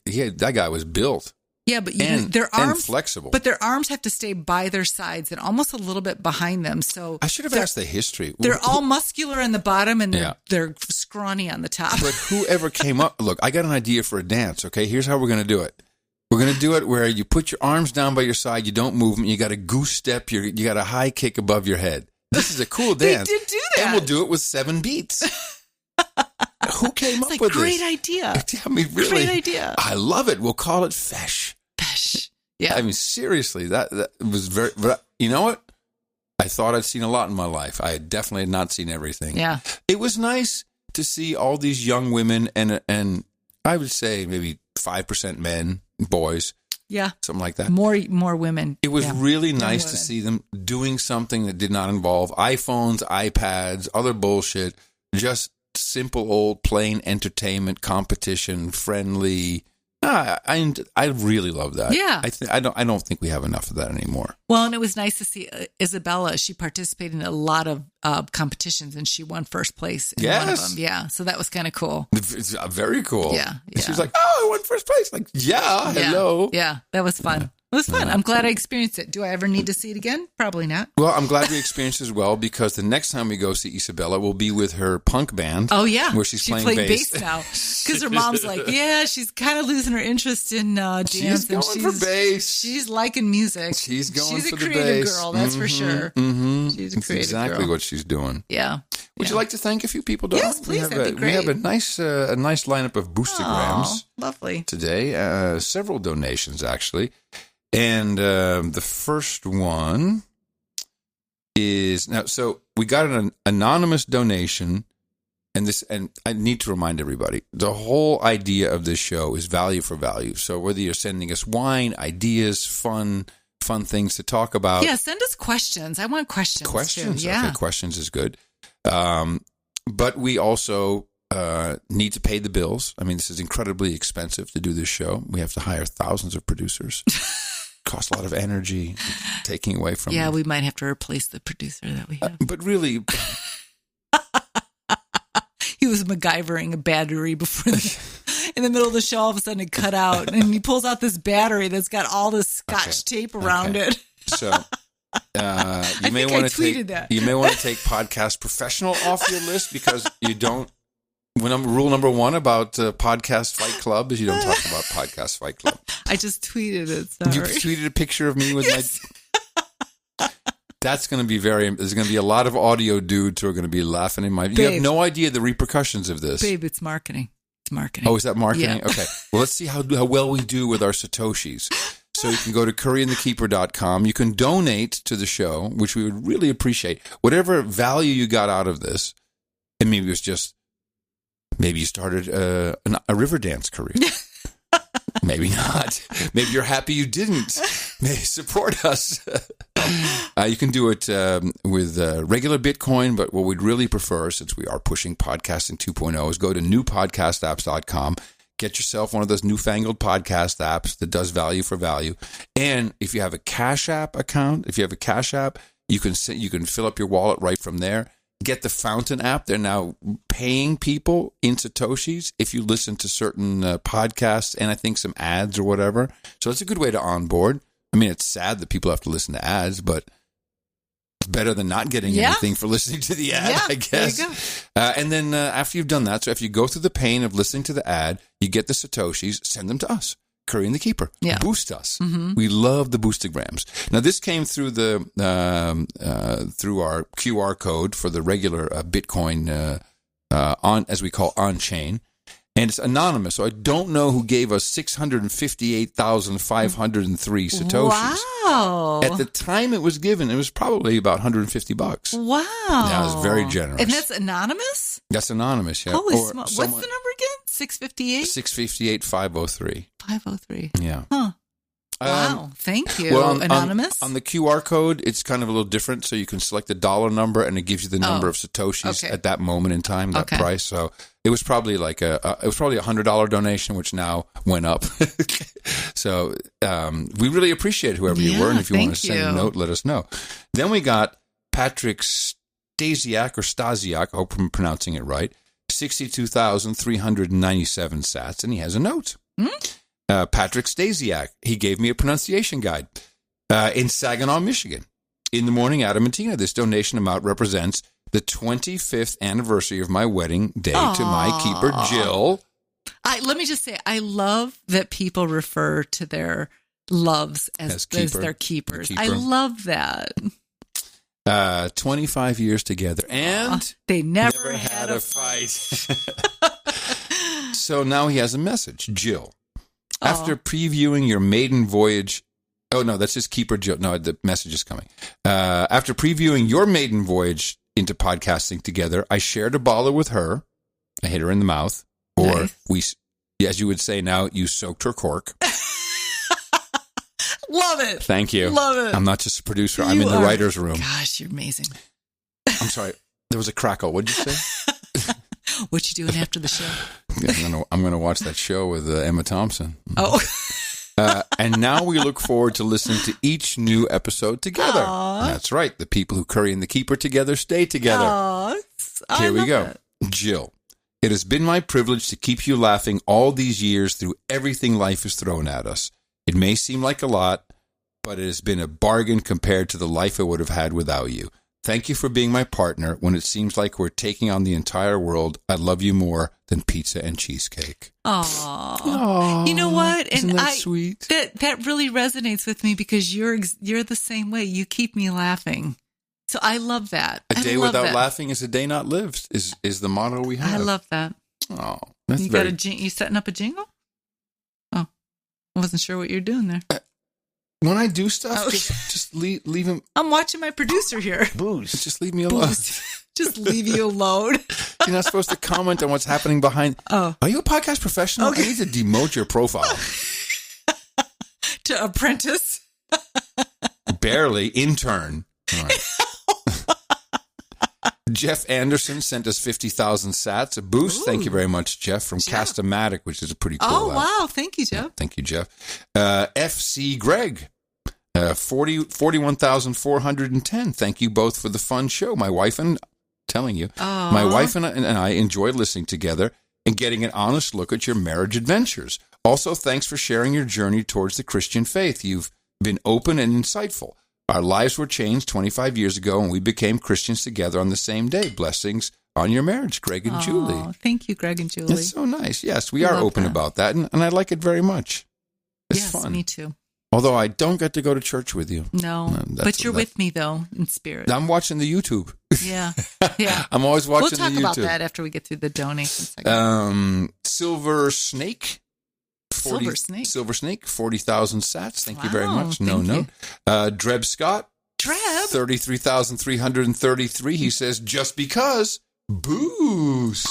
Yeah. That guy was built. Yeah, but their arms, and flexible. But their arms have to stay by their sides and almost a little bit behind them. So I should have asked the history. They're all muscular in the bottom and they're scrawny on the top. But whoever came up, look, I got an idea for a dance. Okay, here's how we're going to do it. We're going to do it where you put your arms down by your side, you don't move them, you got a goose step, you got a high kick above your head. This is a cool dance. They did do that, and we'll do it with 7 beats. Who came up with this? Great idea. I mean, really, great idea. I love it. We'll call it fesh. Yeah. I mean, seriously, that was very. But you know what? I thought I'd seen a lot in my life. I definitely had not seen everything. Yeah. It was nice to see all these young women and I would say maybe 5% men, boys. Yeah. Something like that. More women. It was really nice to see them doing something that did not involve iPhones, iPads, other bullshit. Just simple old plain entertainment, competition, friendly. I really love that. Yeah. I don't think we have enough of that anymore. Well, and it was nice to see Isabella. She participated in a lot of competitions, and she won first place in one of them. Yeah, so that was kind of cool. It's very cool. Yeah. She was like, "Oh, I won first place!" Like, hello. Yeah, that was fun. Yeah. It was fun. I'm glad I experienced it. Do I ever need to see it again? Probably not. Well, I'm glad we experienced it as well, because the next time we go see Isabella, we'll be with her punk band. Oh, yeah. Where she's playing bass now. Because her mom's like, she's kind of losing her interest in dance. She's going for bass. She's liking music. She's going for the bass. She's a creative girl, that's for sure. Mm-hmm. She's a creative girl. Exactly what she's doing. Yeah. Would you like to thank a few people, Dawn? Yes, please. That'd be great. We have a nice lineup of boostergrams lovely. Today. Several donations, actually. And the first one is now. So we got an anonymous donation, and I need to remind everybody: the whole idea of this show is value for value. So whether you're sending us wine, ideas, fun things to talk about, send us questions. I want questions. Questions, too. Yeah, okay, questions is good. But we also need to pay the bills. I mean, this is incredibly expensive to do this show. We have to hire thousands of producers. Costs a lot of energy, taking away from. Yeah, we might have to replace the producer that we have. But really, he was MacGyvering a battery before in the middle of the show. All of a sudden, it cut out, and he pulls out this battery that's got all this Scotch tape around it. So you may want to take podcast professional off your list because you don't. Rule number one about Podcast Fight Club is you don't talk about Podcast Fight Club. I just tweeted it. Sorry. You tweeted a picture of me with my. That's going to be there's going to be a lot of audio dudes who are going to be laughing in my. You have no idea the repercussions of this. Babe, it's marketing. It's marketing. Oh, is that marketing? Yeah. Okay. Well, let's see how well we do with our Satoshis. So you can go to curryandthekeeper.com. You can donate to the show, which we would really appreciate. Whatever value you got out of this, and maybe it was just. Maybe you started a river dance career. Maybe not. Maybe you're happy you didn't. Maybe support us. You can do it with regular Bitcoin, but what we'd really prefer, since we are pushing podcasting 2.0, is go to newpodcastapps.com. Get yourself one of those newfangled podcast apps that does value for value. And if you have a Cash App account, you can fill up your wallet right from there. Get the Fountain app. They're now paying people in Satoshis if you listen to certain podcasts and I think some ads or whatever. So it's a good way to onboard. I mean, it's sad that people have to listen to ads, but it's better than not getting anything for listening to the ad, I guess. There you go. And then after you've done that, so if you go through the pain of listening to the ad, you get the Satoshis, send them to us. Curry and the Keeper. Yeah. Boost us. Mm-hmm. We love the boostagrams. Now, this came through through our QR code for the regular Bitcoin as we call on-chain. And it's anonymous, so I don't know who gave us 658,503 Satoshis. Wow. At the time it was given, it was probably about $150. Wow. Yeah, it was very generous. And that's anonymous? That's anonymous, yeah. Holy smokes. What's the number again? 658? 658,503. 503. Yeah. Huh. Wow. Thank you. Well, anonymous? On the QR code, it's kind of a little different. So you can select the dollar number and it gives you the number of Satoshis at that moment in time, that price. So it was probably like a $100 donation, which now went up. So we really appreciate whoever you were. And if you want to send a note, let us know. Then we got Patrick Stasiak or Stasiak, I hope I'm pronouncing it right, 62,397 sats. And he has a note. Patrick Stasiak, he gave me a pronunciation guide in Saginaw, Michigan. In the morning, Adam and Tina, this donation amount represents the 25th anniversary of my wedding day to my keeper, Jill. Let me just say, I love that people refer to their loves as their keepers. I love that. 25 years together, and they never had a fight. So now he has a message, Jill. After previewing your maiden voyage... Oh, no, that's just Keeper Jill. No, the message is coming. After previewing your maiden voyage into podcasting together, I shared a baller with her. I hit her in the mouth. Or, as you would say now, you soaked her cork. Love it. Thank you. Love it. I'm not just a producer. I'm in the writer's room. Gosh, you're amazing. I'm sorry. There was a crackle. What did you say? What you doing after the show? Yeah, I'm gonna watch that show with Emma Thompson. Oh. And now we look forward to listening to each new episode together. That's right. The people who curry and the keeper together stay together. Here we go. Jill, it has been my privilege to keep you laughing all these years through everything life has thrown at us. It may seem like a lot, but it has been a bargain compared to the life I would have had without you. Thank you for being my partner when it seems like we're taking on the entire world. I love you more than pizza and cheesecake. Aww. You know what? Isn't that sweet? That really resonates with me because you're the same way. You keep me laughing. So I love that. A day without laughing is a day not lived is the motto we have. I love that. Oh, that's you setting up a jingle? Oh, I wasn't sure what you're doing there. when I do stuff, just leave him. I'm watching my producer here. Boost. Just leave me alone. Just leave you alone. You're not supposed to comment on what's happening behind. Oh. Are you a podcast professional? Okay. I need to demote your profile. To apprentice? Barely. Intern. All right. Jeff Anderson sent us 50,000 sats. A boost. Ooh. Thank you very much, Jeff, from Cast-O-Matic, which is a pretty cool app. Wow. Thank you, Jeff. Yeah, thank you, Jeff. FC Greg, 41,410. Thank you both for the fun show. My wife and I enjoy listening together and getting an honest look at your marriage adventures. Also, thanks for sharing your journey towards the Christian faith. You've been open and insightful. Our lives were changed 25 years ago, and we became Christians together on the same day. Blessings on your marriage, Greg and Julie. Thank you, Greg and Julie. It's so nice. Yes, we are open about that, and I like it very much. It's fun. Me too. Although I don't get to go to church with you. No, but you're with me, though, in spirit. I'm watching the YouTube. Yeah. I'm always watching the YouTube. We'll talk about that after we get through the donations. Silver Snake. Silver Snake, 40,000 sats. Thank you very much. No. Dreb Scott. 33,333. He says, just because. Boost.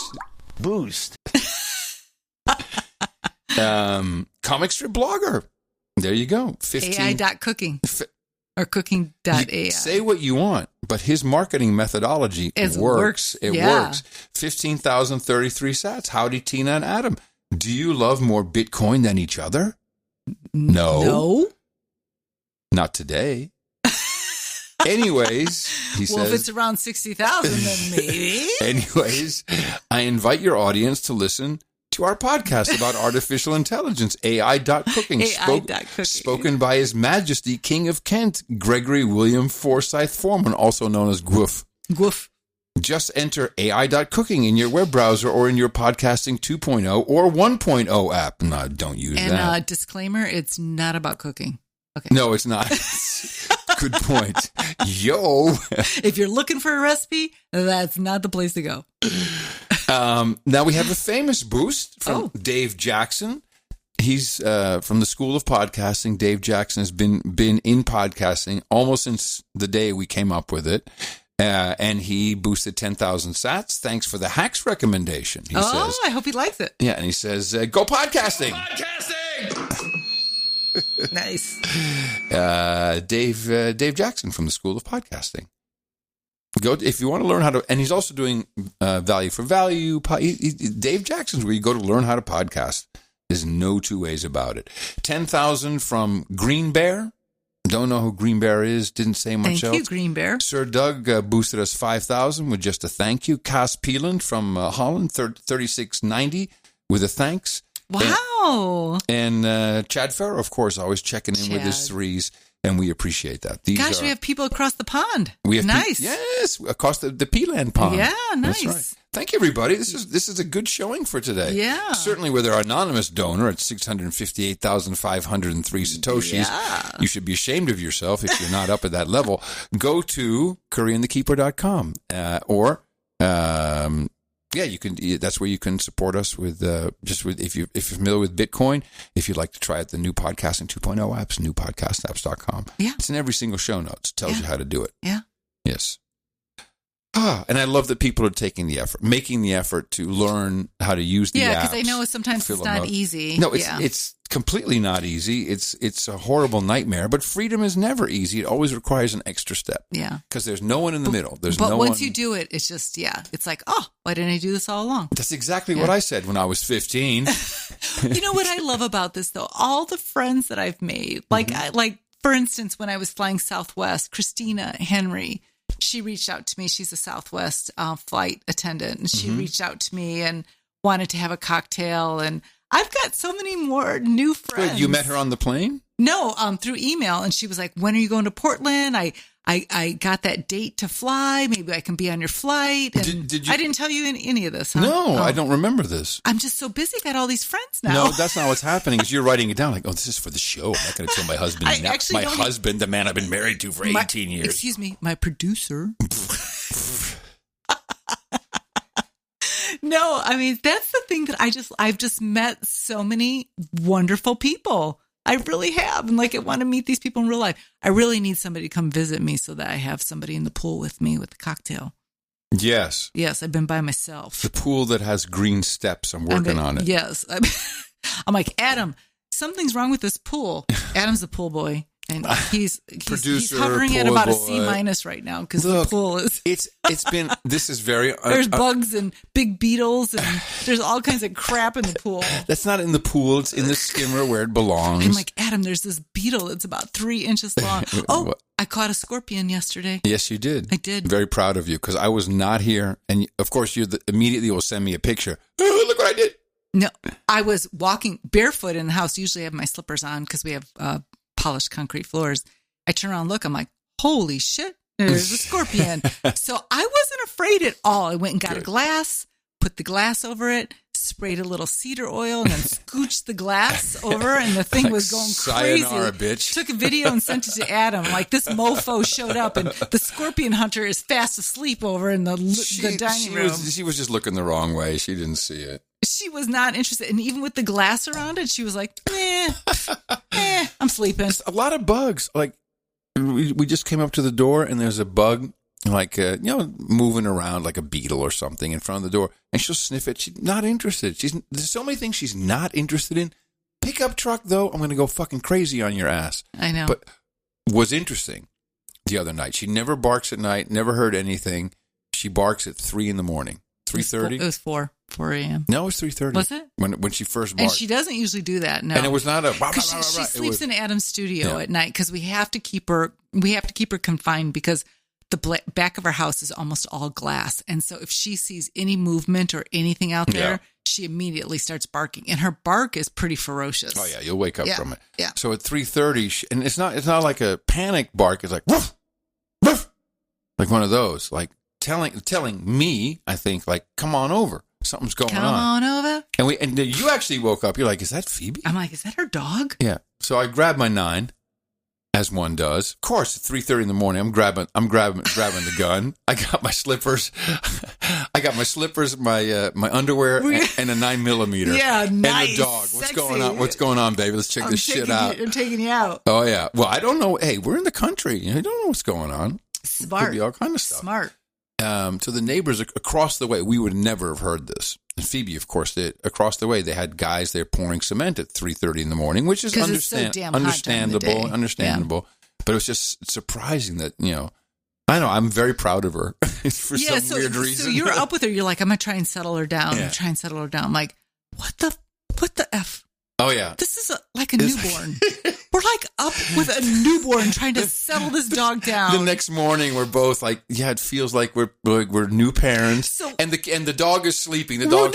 Comic strip blogger. There you go. 15. AI.cooking. Or cooking.ai. Say what you want, but his marketing methodology works. It works. 15,033 sats. Howdy, Tina and Adam. Do you love more Bitcoin than each other? No. Not today. Anyways, he says... Well, if it's around 60,000, then maybe. Anyways, I invite your audience to listen to our podcast about artificial intelligence, AI.cooking. Spoken by His Majesty, King of Kent, Gregory William Forsyth Foreman, also known as Gwoof. Just enter AI.cooking in your web browser or in your podcasting 2.0 or 1.0 app. No, don't use that. And disclaimer, it's not about cooking. Okay. No, it's not. Good point. Yo. If you're looking for a recipe, that's not the place to go. Now we have a famous boost from Dave Jackson. He's from the School of Podcasting. Dave Jackson has been in podcasting almost since the day we came up with it. And he boosted 10,000 sats. Thanks for the hacks recommendation. He says, I hope he likes it. Yeah, and he says, go podcasting. Nice. Dave Jackson from the School of Podcasting. Go if you want to learn how to, and he's also doing value for value. Dave Jackson's where you go to learn how to podcast. There's no two ways about it. 10,000 from Green Bear. Don't know who Green Bear is. Didn't say much else. Thank you, Green Bear. Sir Doug boosted us 5,000 with just a thank you. Cass Peeland from Holland, 3690 with a thanks. Wow. And Chad Farrow, of course, always checking in with his threes, and we appreciate that. We have people across the pond. We have nice. Yes, across the Peeland pond. Yeah, nice. That's right. Thank you, everybody. This is a good showing for today. Yeah. Certainly with our anonymous donor at 658,503 Satoshis. Yeah. You should be ashamed of yourself if you're not up at that level. Go to KoreanTheKeeper.com or you can. That's where you can support us with if you're familiar with Bitcoin. If you'd like to try out the new podcasting 2.0 apps, newpodcastapps.com. Yeah, it's in every single show notes. It tells you how to do it. Yeah. Yes. And I love that people are making the effort to learn how to use the apps. Yeah, because I know sometimes it's not easy. No, it's completely not easy. It's a horrible nightmare. But freedom is never easy. It always requires an extra step. Yeah, because there's no one in the middle. But once you do it, it's just it's like, why didn't I do this all along? That's exactly what I said when I was 15. You know what I love about this though? All the friends that I've made, like for instance, when I was flying Southwest, Christina Henry. She reached out to me. She's a Southwest flight attendant. And she reached out to me and wanted to have a cocktail. And I've got so many more new friends. Wait, you met her on the plane? No, through email. And she was like, when are you going to Portland? I got that date to fly. Maybe I can be on your flight. And did you? I didn't tell you any of this, huh? No, I don't remember this. I'm just so busy. I got all these friends now. No, that's not what's happening. Is you're writing it down like, this is for the show. I'm not going to tell my husband. The man I've been married to for 18 years. Excuse me, my producer. No, I mean, that's the thing that I've just met so many wonderful people I really have. And like, I want to meet these people in real life. I really need somebody to come visit me so that I have somebody in the pool with me with the cocktail. Yes. Yes, I've been by myself. The pool that has green steps. I'm working on it. Yes. I'm like, Adam, something's wrong with this pool. Adam's the pool boy. And he's hovering at about a C- right now because the pool is. This is very. There's bugs and big beetles and there's all kinds of crap in the pool. That's not in the pool. It's in the skimmer where it belongs. I'm like, Adam, there's this beetle that's about 3 inches long. Oh, I caught a scorpion yesterday. Yes, you did. I did. Very proud of you because I was not here. And of course, you immediately will send me a picture. Oh, look what I did. No, I was walking barefoot in the house. Usually I have my slippers on because we have polished concrete floors. I turn around and look. I'm like, holy shit, there's a scorpion. So I wasn't afraid at all. I went and got a glass, put the glass over it, sprayed a little cedar oil, and then scooched the glass over, and the thing was going crazy. Sayonara, bitch. Took a video and sent it to Adam. Like, this mofo showed up, and the scorpion hunter is fast asleep over in the dining room. She was just looking the wrong way. She didn't see it. She was not interested. And even with the glass around it, she was like, I'm sleeping. It's a lot of bugs. Like, we just came up to the door, and there's a bug, like, moving around like a beetle or something in front of the door. And she'll sniff it. She's not interested. There's so many things she's not interested in. Pickup truck, though, I'm going to go fucking crazy on your ass. I know. But was interesting the other night. She never barks at night, never heard anything. She barks at 3 in the morning. 3:30? It was 4 a.m. No, it was 3:30. Was it? When she first barked. And she doesn't usually do that, no. And it was not a... She sleeps in Adam's studio at night because we have to keep her confined because the back of our house is almost all glass. And so if she sees any movement or anything out there, she immediately starts barking. And her bark is pretty ferocious. Oh, yeah. You'll wake up from it. Yeah. So at 3:30, and it's not like a panic bark. It's like, woof, woof, like one of those, like telling me, I think, like, come on over. Something's going on. Come on over. And you actually woke up. You're like, is that Phoebe? I'm like, is that her dog? Yeah. So I grabbed my 9, as one does. Of course, at 3:30 in the morning, I'm grabbing the gun. I got my slippers. My underwear, and a 9mm. Yeah, nice. And the dog. Sexy. What's going on, baby? Let's check this shit out. I'm taking you out. Oh yeah. Well, I don't know. Hey, we're in the country. You don't know what's going on. Smart. Could be all kind of stuff. Smart. To the neighbors across the way, we would never have heard this. And Phoebe, of course, did. Across the way, they had guys there pouring cement at 3:30 in the morning, which is understandable. Yeah. But it was just surprising that, I know, I'm very proud of her for some weird reason. So you're up with her. You're like, I'm going to try and settle her down. I'm like, what the F? Oh, yeah. This is like a newborn. We're like up with a newborn trying to settle this dog down. The next morning, we're both like, yeah, it feels like we're new parents. And the dog is sleeping. No.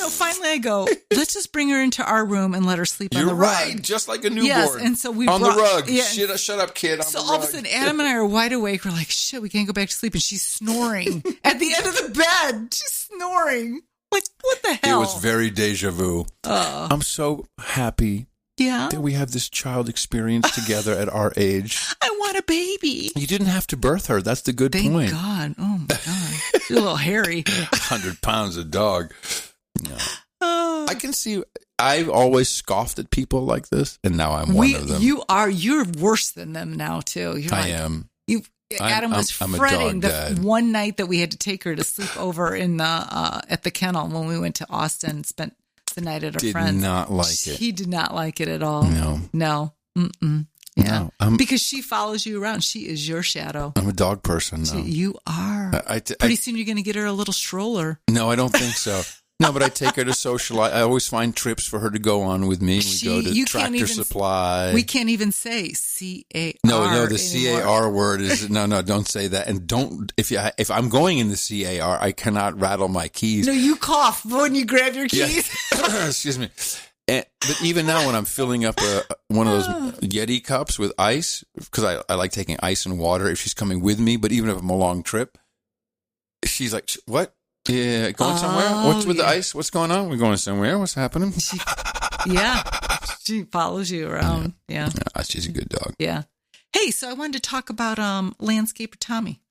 Finally, I go, let's just bring her into our room and let her sleep on the rug. You're right, just like a newborn. Yes, and so we on the rug. Yeah, shut up, kid. So all of a sudden, Adam and I are wide awake. We're like, shit, we can't go back to sleep. And she's snoring at the end of the bed. She's snoring. Like, what the hell? It was very deja vu. I'm so happy that we have this child experience together at our age. I want a baby. You didn't have to birth her. That's the good point. Thank God. Oh, my God. She's a little hairy. 100 pounds of dog. No. I can see... I've always scoffed at people like this, and now I'm one of them. You're worse than them now, too. I am. Adam was fretting the one night that we had to take her to sleep over in the at the kennel when we went to Austin, spent the night at a friend's. Did not like it. He did not like it at all. No. Mm-mm. Yeah. No, because she follows you around. She is your shadow. I'm a dog person. No. You are. Pretty soon you're going to get her a little stroller. No, I don't think so. No, but I take her to socialize. I always find trips for her to go on with me. We go to Tractor Supply. We can't even say CAR. No, the CAR word is no. Don't say that, and don't. If I'm going in the CAR, I cannot rattle my keys. No, you cough when you grab your keys. Yeah. Excuse me. But even now, when I'm filling up one of those Yeti cups with ice, because I like taking ice and water if she's coming with me. But even if I'm a long trip, she's like, "What? Yeah, going somewhere? What's with the ice? What's going on? We're going somewhere. What's happening?" She follows you around. Yeah. She's a good dog. Yeah. Hey, so I wanted to talk about landscaper Tommy.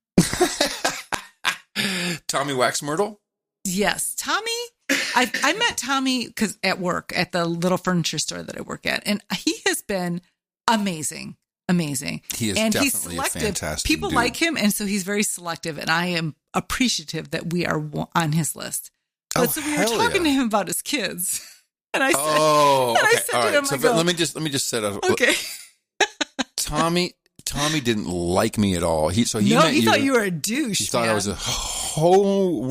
Tommy Wax Myrtle? Yes. Tommy I met Tommy because at work at the little furniture store that I work at, and he has been amazing. He is and definitely he's a selective. fantastic People dude. like him, and so he's very selective. And I am appreciative that we are on his list. But so we were hell talking yeah. to him about his kids, and I said, Oh, and I okay. said All to right. him, So I go, let me just set up. okay. Tommy didn't like me at all. He met he you. thought you were a douche. He thought man. I was a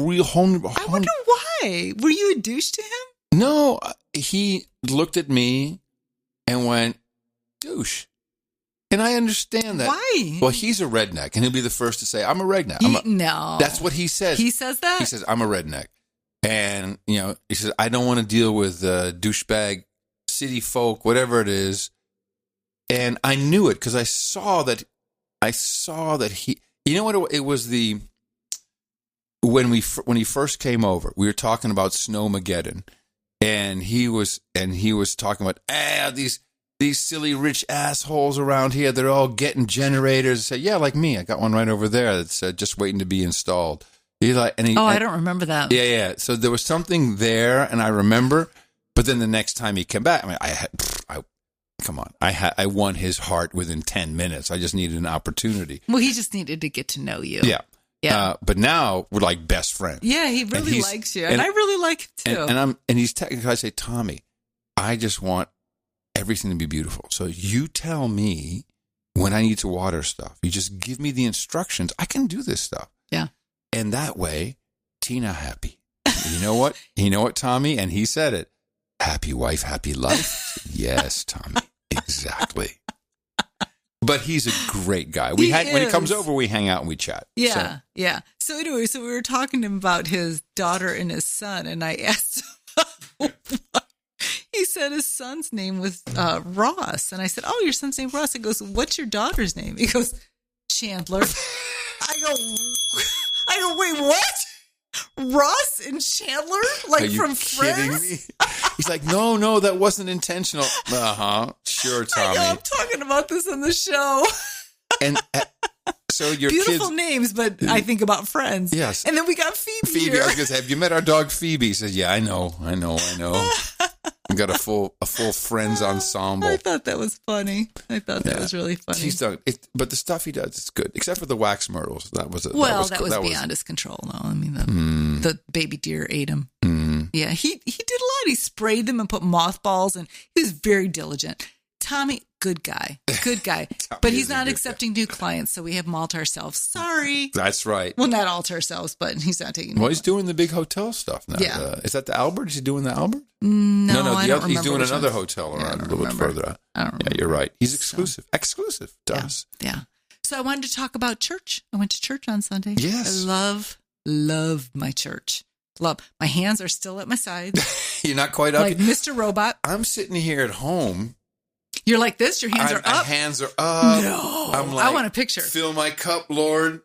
real. I wonder why. Were you a douche to him? No, he looked at me and went, douche. And I understand that. Why? Well, he's a redneck, and he'll be the first to say, I'm a redneck. No. That's what he says. He says that? He says, I'm a redneck. And, he says, I don't want to deal with douchebag city folk, whatever it is. And I knew it because I saw that he, you know what, it was when he first came over, we were talking about Snowmageddon, and he was talking about, these silly rich assholes around here, they're all getting generators. I said, yeah, like me. I got one right over there that's just waiting to be installed. I don't remember that. Yeah. So there was something there, and I remember. But then the next time he came back, I won his heart within 10 minutes. I just needed an opportunity. Well, he just needed to get to know you. Yeah. Yeah. But now we're like best friends. Yeah, he really likes you, and I really like him too. And he's technically, I say, Tommy, I just want everything to be beautiful. So you tell me when I need to water stuff. You just give me the instructions. I can do this stuff. Yeah. And that way, Tina happy. You know what? You know what, Tommy? And he said it. Happy wife, happy life. Yes, Tommy. Exactly. But he's a great guy. When he comes over, we hang out and we chat. Yeah, yeah. So anyway, we were talking to him about his daughter and his son, and I asked him he said his son's name was Ross. And I said, oh, your son's name Ross. He goes, what's your daughter's name? He goes, Chandler. I go, wait, what? Ross and Chandler? Like from Friends? Me? He's like, no, that wasn't intentional. Sure, Tommy. I'm talking about this on the show. And so your beautiful kids, names, but I think about Friends. Yes. And then we got Phoebe. Phoebe, I was going to say, have you met our dog Phoebe? He says, yeah, I know. We got a full Friends ensemble. I thought that was funny. That was really funny. He's done it, but the stuff he does is good, except for the wax myrtles. That was beyond his control. No, I mean the baby deer ate him. Yeah, he did a lot. He sprayed them and put mothballs, and he was very diligent. Tommy, good guy, but he's not accepting new clients, so we have them all to ourselves. Sorry. That's right. Well, not all to ourselves, but he's not taking. Well, he's doing the big hotel stuff now. Yeah. Is that the Albert? Is he doing the Albert? No, he's doing another hotel around a little bit further out. I don't remember. Yeah, you're right. He's exclusive to us. Yeah. So I wanted to talk about church. I went to church on Sunday. Yes. I love my church. Love. My hands are still at my sides. You're not quite up. Like Mr. Robot. I'm sitting here at home. You're like this? Your hands are up? My hands are up. No. I'm like, I want a picture. Fill my cup, Lord.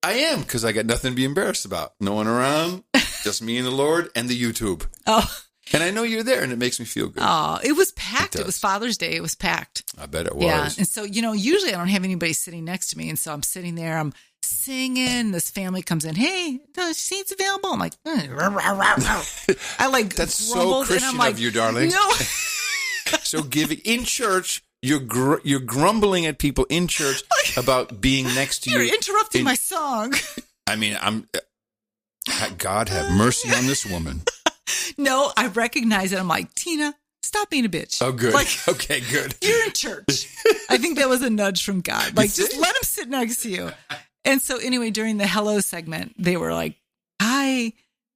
I am, because I got nothing to be embarrassed about. No one around. Just me and the Lord and the YouTube. Oh. And I know you're there, and it makes me feel good. Oh, it was packed. It was Father's Day. It was packed. I bet it was. Yeah. And so, usually I don't have anybody sitting next to me. And so I'm sitting there, I'm singing. This family comes in. Hey, the seats available. I'm like, I like that's so Christian of you, darling. No. So giving in church, you're grumbling at people in church about being next to you. You're interrupting my song. I mean, God have mercy on this woman. No, I recognize it. I'm like, Tina, stop being a bitch. Oh, good. Okay, good. You're in church. I think that was a nudge from God. Like, just let him sit next to you. And so anyway, during the hello segment, they were like, hi,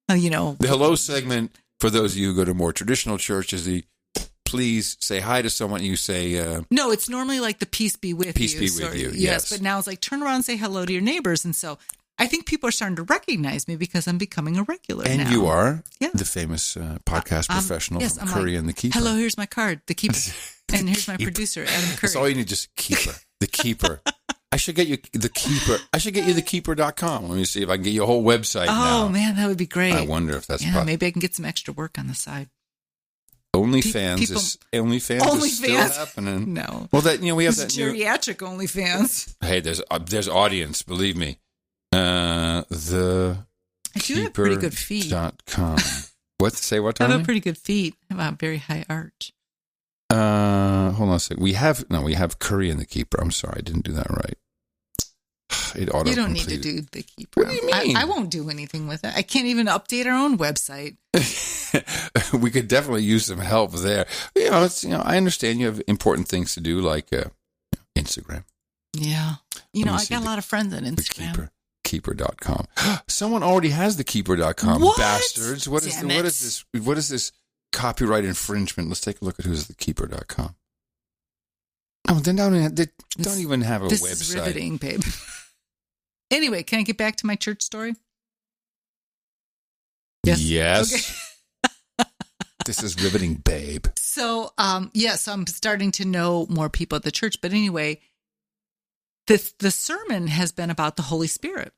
The hello segment, for those of you who go to more traditional church, is the please say hi to someone. You say... no, it's normally like the peace be with you. Peace be with you, yes. But now it's like, turn around and say hello to your neighbors. And so I think people are starting to recognize me because I'm becoming a regular now. And you are the famous podcast professional from Curry and the Keeper. Hello, here's my card, the Keeper. And here's my producer, Adam Curry. That's all you need, just Keeper. The Keeper. I should get you the Keeper. I should get you thekeeper.com. Let me see if I can get you a whole website now. Oh, man, that would be great. I wonder if that's possible. Maybe I can get some extra work on the side. OnlyFans is still happening. No. Well, we have that geriatric OnlyFans. Hey, there's audience, believe me. I do have pretty good feed. .com. What? Say what, I Tony? have a pretty good feet. I have a very high arch. Hold on a second. We have Curry in the keeper. I'm sorry, I didn't do that right. It auto. You don't need to do the keeper. What do you mean? I won't do anything with it. I can't even update our own website. We could definitely use some help there. I understand you have important things to do, like Instagram. Yeah. I got a lot of friends on Instagram. Keeper.com. Someone already has the keeper.com. What? Bastards. What is this copyright infringement? Let's take a look at who's the keeper.com. Oh, they don't even have a website. This is riveting, babe. Anyway, can I get back to my church story? Yes. Okay. This is riveting, babe. So, so I'm starting to know more people at the church. But anyway, the sermon has been about the Holy Spirit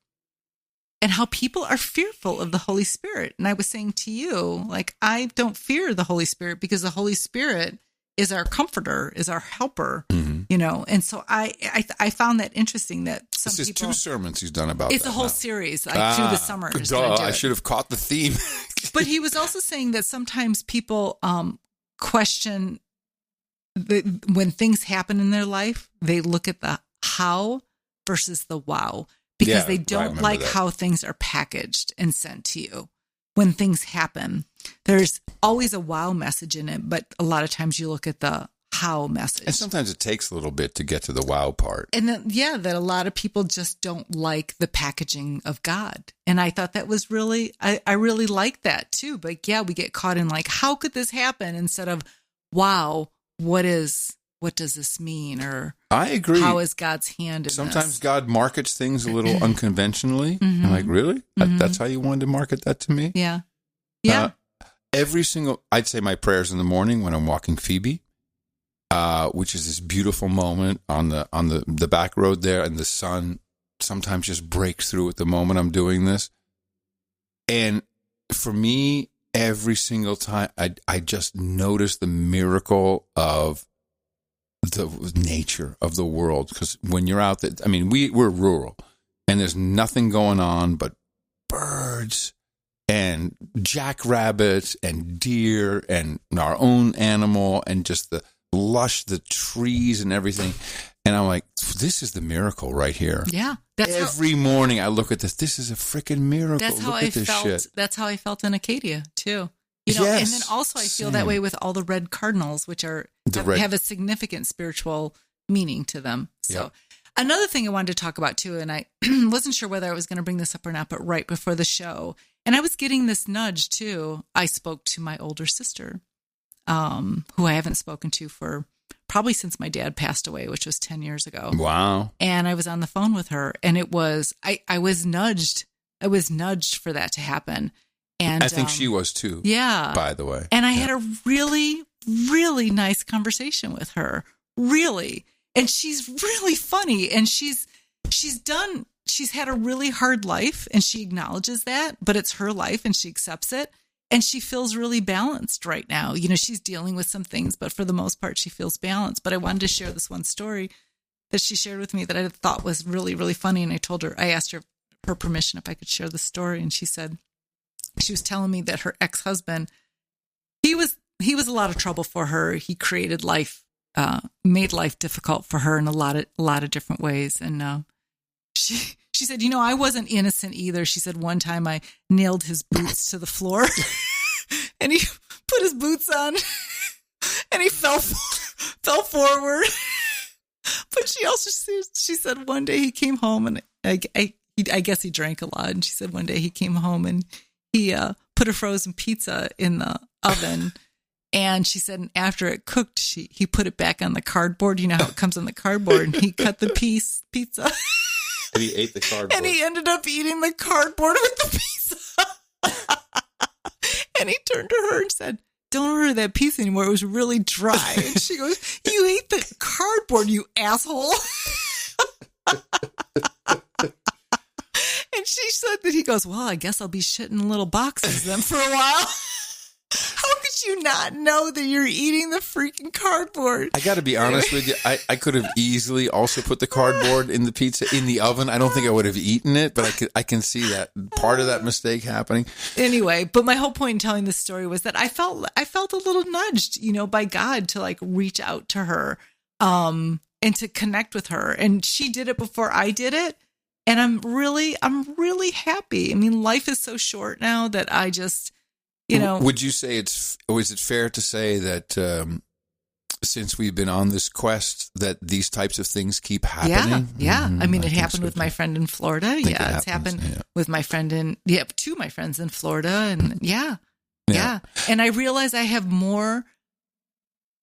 and how people are fearful of the Holy Spirit. And I was saying to you, like, I don't fear the Holy Spirit because the Holy Spirit is our comforter, is our helper, And so I found that interesting that some this is people... 2 sermons he's done about It's that a whole now. series, like through the summer. I should have caught the theme. But he was also saying that sometimes people question when things happen in their life, they look at the how versus the wow, because they don't like how things are packaged and sent to you. When things happen, there's always a wow message in it, but a lot of times you look at the how message. And sometimes it takes a little bit to get to the wow part. And then, that a lot of people just don't like the packaging of God. And I thought that was really, I really like that too. But we get caught in like, how could this happen? Instead of, wow, what does this mean? Or I agree. How is God's hand in Sometimes this? God markets things a little unconventionally. Mm-hmm. I'm like, really? That's how you wanted to market that to me? Yeah. Yeah. I'd say my prayers in the morning when I'm walking Phoebe, which is this beautiful moment on the back road there, and the sun sometimes just breaks through at the moment I'm doing this. And for me, every single time, I just notice the miracle of the nature of the world. Because when you're out there, we're rural, and there's nothing going on but birds and jackrabbits and deer and our own animal and just the trees and everything. And I'm like, this is the miracle right here. Yeah. Every morning I look at this. This is a freaking miracle. That's how look I at this felt. shit. That's how I felt in Acadia too. Yes, and then also I feel that way with all the red cardinals, which have a significant spiritual meaning to them. So another thing I wanted to talk about too, and I wasn't sure whether I was going to bring this up or not, but right before the show, and I was getting this nudge too. I spoke to my older sister, who I haven't spoken to for probably since my dad passed away, which was 10 years ago. Wow. And I was on the phone with her, and it was, I was nudged. I was nudged for that to happen. And I think she was too. Yeah. By the way. And I had a really, really nice conversation with her. Really. And she's really funny. And she's had a really hard life, and she acknowledges that, but it's her life and she accepts it. And she feels really balanced right now. She's dealing with some things, but for the most part, she feels balanced. But I wanted to share this one story that she shared with me that I thought was really, really funny. And I asked her permission if I could share the story. And she said, she was telling me that her ex-husband, he was a lot of trouble for her. He created life, made life difficult for her in a lot of different ways. And she said, I wasn't innocent either. She said one time I nailed his boots to the floor and he put his boots on and he fell forward. But she said one day he came home, and I guess he drank a lot. And she said one day he came home and he put a frozen pizza in the oven. And she said after it cooked, he put it back on the cardboard. You know how it comes on the cardboard. And he cut the pizza. And he ate the cardboard. And he ended up eating the cardboard with the pizza. And he turned to her and said, "Don't order that pizza anymore. It was really dry." And she goes, "You ate the cardboard, you asshole." And she said that he goes, "Well, I guess I'll be shitting in little boxes then for a while." How could did you not know that you're eating the freaking cardboard? I got to be honest with you. I could have easily also put the cardboard in the pizza in the oven. I don't think I would have eaten it, but I can see that part of that mistake happening. Anyway, but my whole point in telling this story was that I felt a little nudged, by God to like reach out to her, and to connect with her. And she did it before I did it. And I'm really happy. I mean, life is so short now that I just, Would you say is it fair to say that since we've been on this quest that these types of things keep happening? Yeah. Mm-hmm. I mean, it happened with my friend in Florida. Yeah, it's happened with my friend two of my friends in Florida. And yeah. And I realize I have more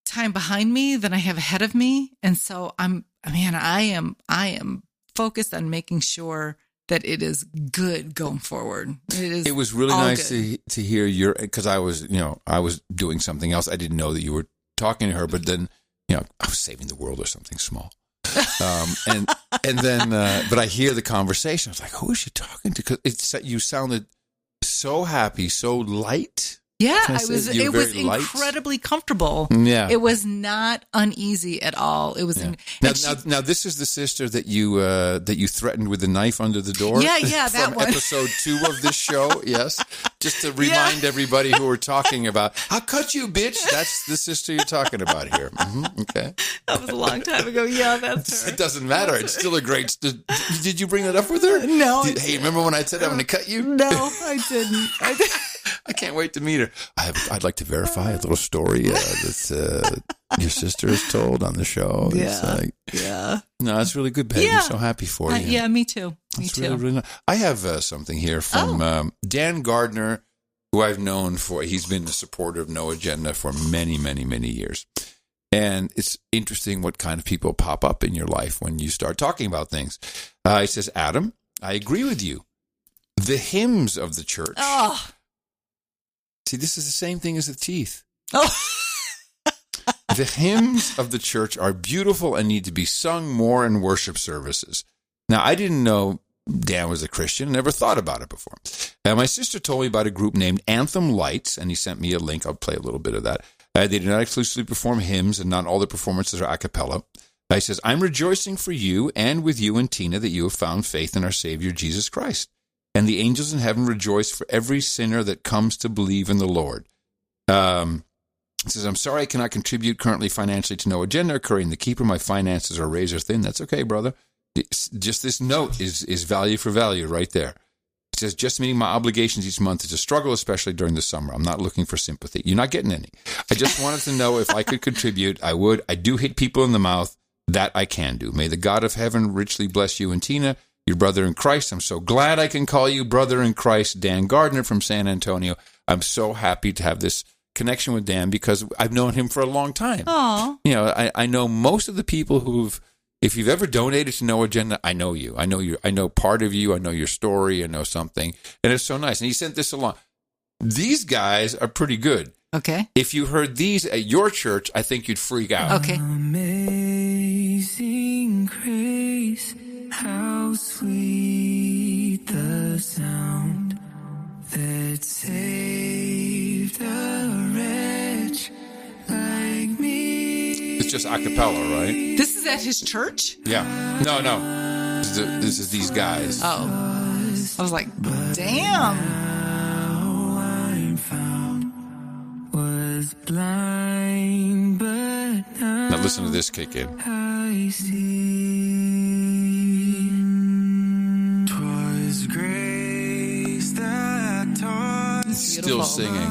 time behind me than I have ahead of me. And so I am focused on making sure that it is good going forward. It was really nice to hear because I was doing something else. I didn't know that you were talking to her, but then, I was saving the world or something small. And then, but I hear the conversation. I was like, who is she talking to? Because you sounded so happy, so light. Yeah, it was incredibly comfortable. Yeah. It was not uneasy at all. It was now this is the sister that you threatened with the knife under the door. Yeah, that from one. Episode 2 of this show. Yes, just to remind everybody who we're talking about. I'll cut you, bitch. That's the sister you're talking about here. Mm-hmm. Okay, that was a long time ago. Yeah, that's her. It doesn't matter. It's still a great. Did you bring that up with her? No. Hey, remember when I said I'm going to cut you? No, I didn't. I can't wait to meet her. I'd like to verify a little story that your sister has told on the show. Yeah. No, it's really good, babe. Yeah. I'm so happy for you. Yeah, me too. Really, really nice. I have something here from Dan Gardner, who I've known he's been a supporter of No Agenda for many, many, many years. And it's interesting what kind of people pop up in your life when you start talking about things. He says, Adam, I agree with you. The hymns of the church. Oh. See, this is the same thing as the teeth. Oh. The hymns of the church are beautiful and need to be sung more in worship services. Now, I didn't know Dan was a Christian, never thought about it before. My sister told me about a group named Anthem Lights, and he sent me a link. I'll play a little bit of that. They do not exclusively perform hymns, and not all their performances are a cappella. He says, I'm rejoicing for you and with you and Tina that you have found faith in our Savior, Jesus Christ. And the angels in heaven rejoice for every sinner that comes to believe in the Lord. It says, I'm sorry I cannot contribute currently financially to No Agenda. Curry and the Keeper, my finances are razor thin. That's okay, brother. Just this note is value for value right there. It says, just meeting my obligations each month is a struggle, especially during the summer. I'm not looking for sympathy. You're not getting any. I just wanted to know if I could contribute. I would. I do hit people in the mouth. That I can do. May the God of heaven richly bless you and Tina, your brother in Christ. I'm so glad I can call you brother in Christ, Dan Gardner from San Antonio. I'm so happy to have this connection with Dan because I've known him for a long time. Aww. I know most of the people if you've ever donated to No Agenda, I know you. I know part of you. I know your story. I know something. And it's so nice. And he sent this along. These guys are pretty good. Okay. If you heard these at your church, I think you'd freak out. Okay. Amazing grace, how sweet the sound that saved a wretch like me. It's just a cappella, right? This is at his church? Yeah. No. This is these guys. Oh. I was like, damn. I'm found was blind, but now Listen to this kick in. I see 'twas grace that taught Still singing.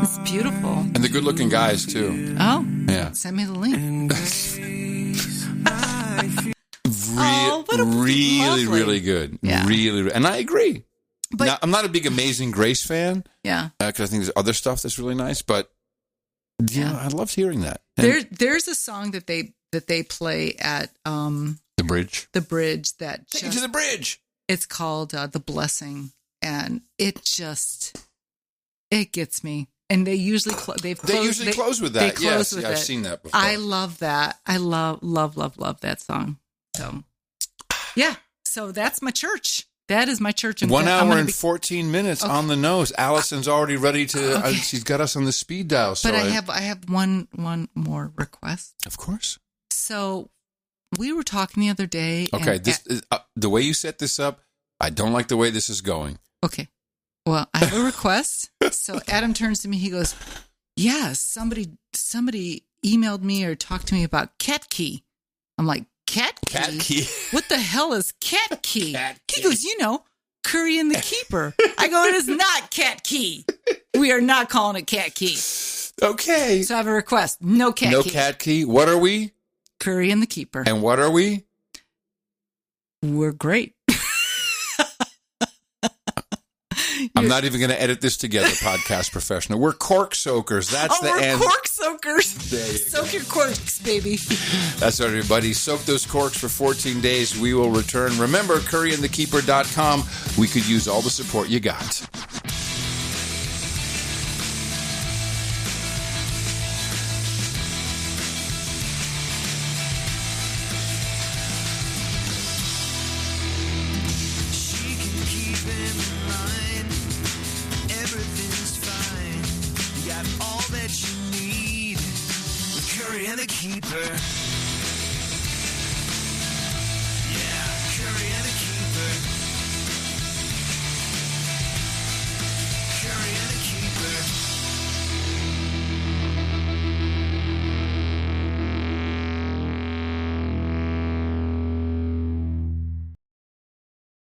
It's beautiful. And the good-looking guys, too. Oh. Yeah. Send me the link. What a really, lovely. really good. Yeah. Really, and I agree. But now, I'm not a big Amazing Grace fan. Yeah. Because I think there's other stuff that's really nice, but I loved hearing that. And There's a song that they play at the bridge. The bridge that Take it to the bridge. It's called The Blessing, and it gets me. And they usually close with that. They close with I've seen that before. I love that. I love that song. So, yeah. So that's my church. That is my church. 1 hour and 14 minutes on the nose. Allison's already ready to. Okay. She's got us on the speed dial. So but I have one more request. Of course. So we were talking the other day. Okay, and the way you set this up, I don't like the way this is going. Okay. Well, I have a request. So Adam turns to me. He goes, "Yeah, somebody emailed me or talked to me about cat key." I'm like, "Cat key? Cat key. What the hell is cat key?" Cat key. He goes, Curry and the Keeper. I go, "It is not cat key. We are not calling it cat key." Okay. So I have a request. No cat key. No cat key. What are we? Curry and the Keeper. And what are we? We're great. I'm not even going to edit this together, podcast professional. We're Cork Soakers. That's the we're end. Cork Soakers. There you Soak your corks, baby. That's right, everybody. Soak those corks for 14 days. We will return. Remember, curryandthekeeper.com. We could use all the support you got. She can keep him in line. Everything's fine. You got all that you need with Curry and the Keeper.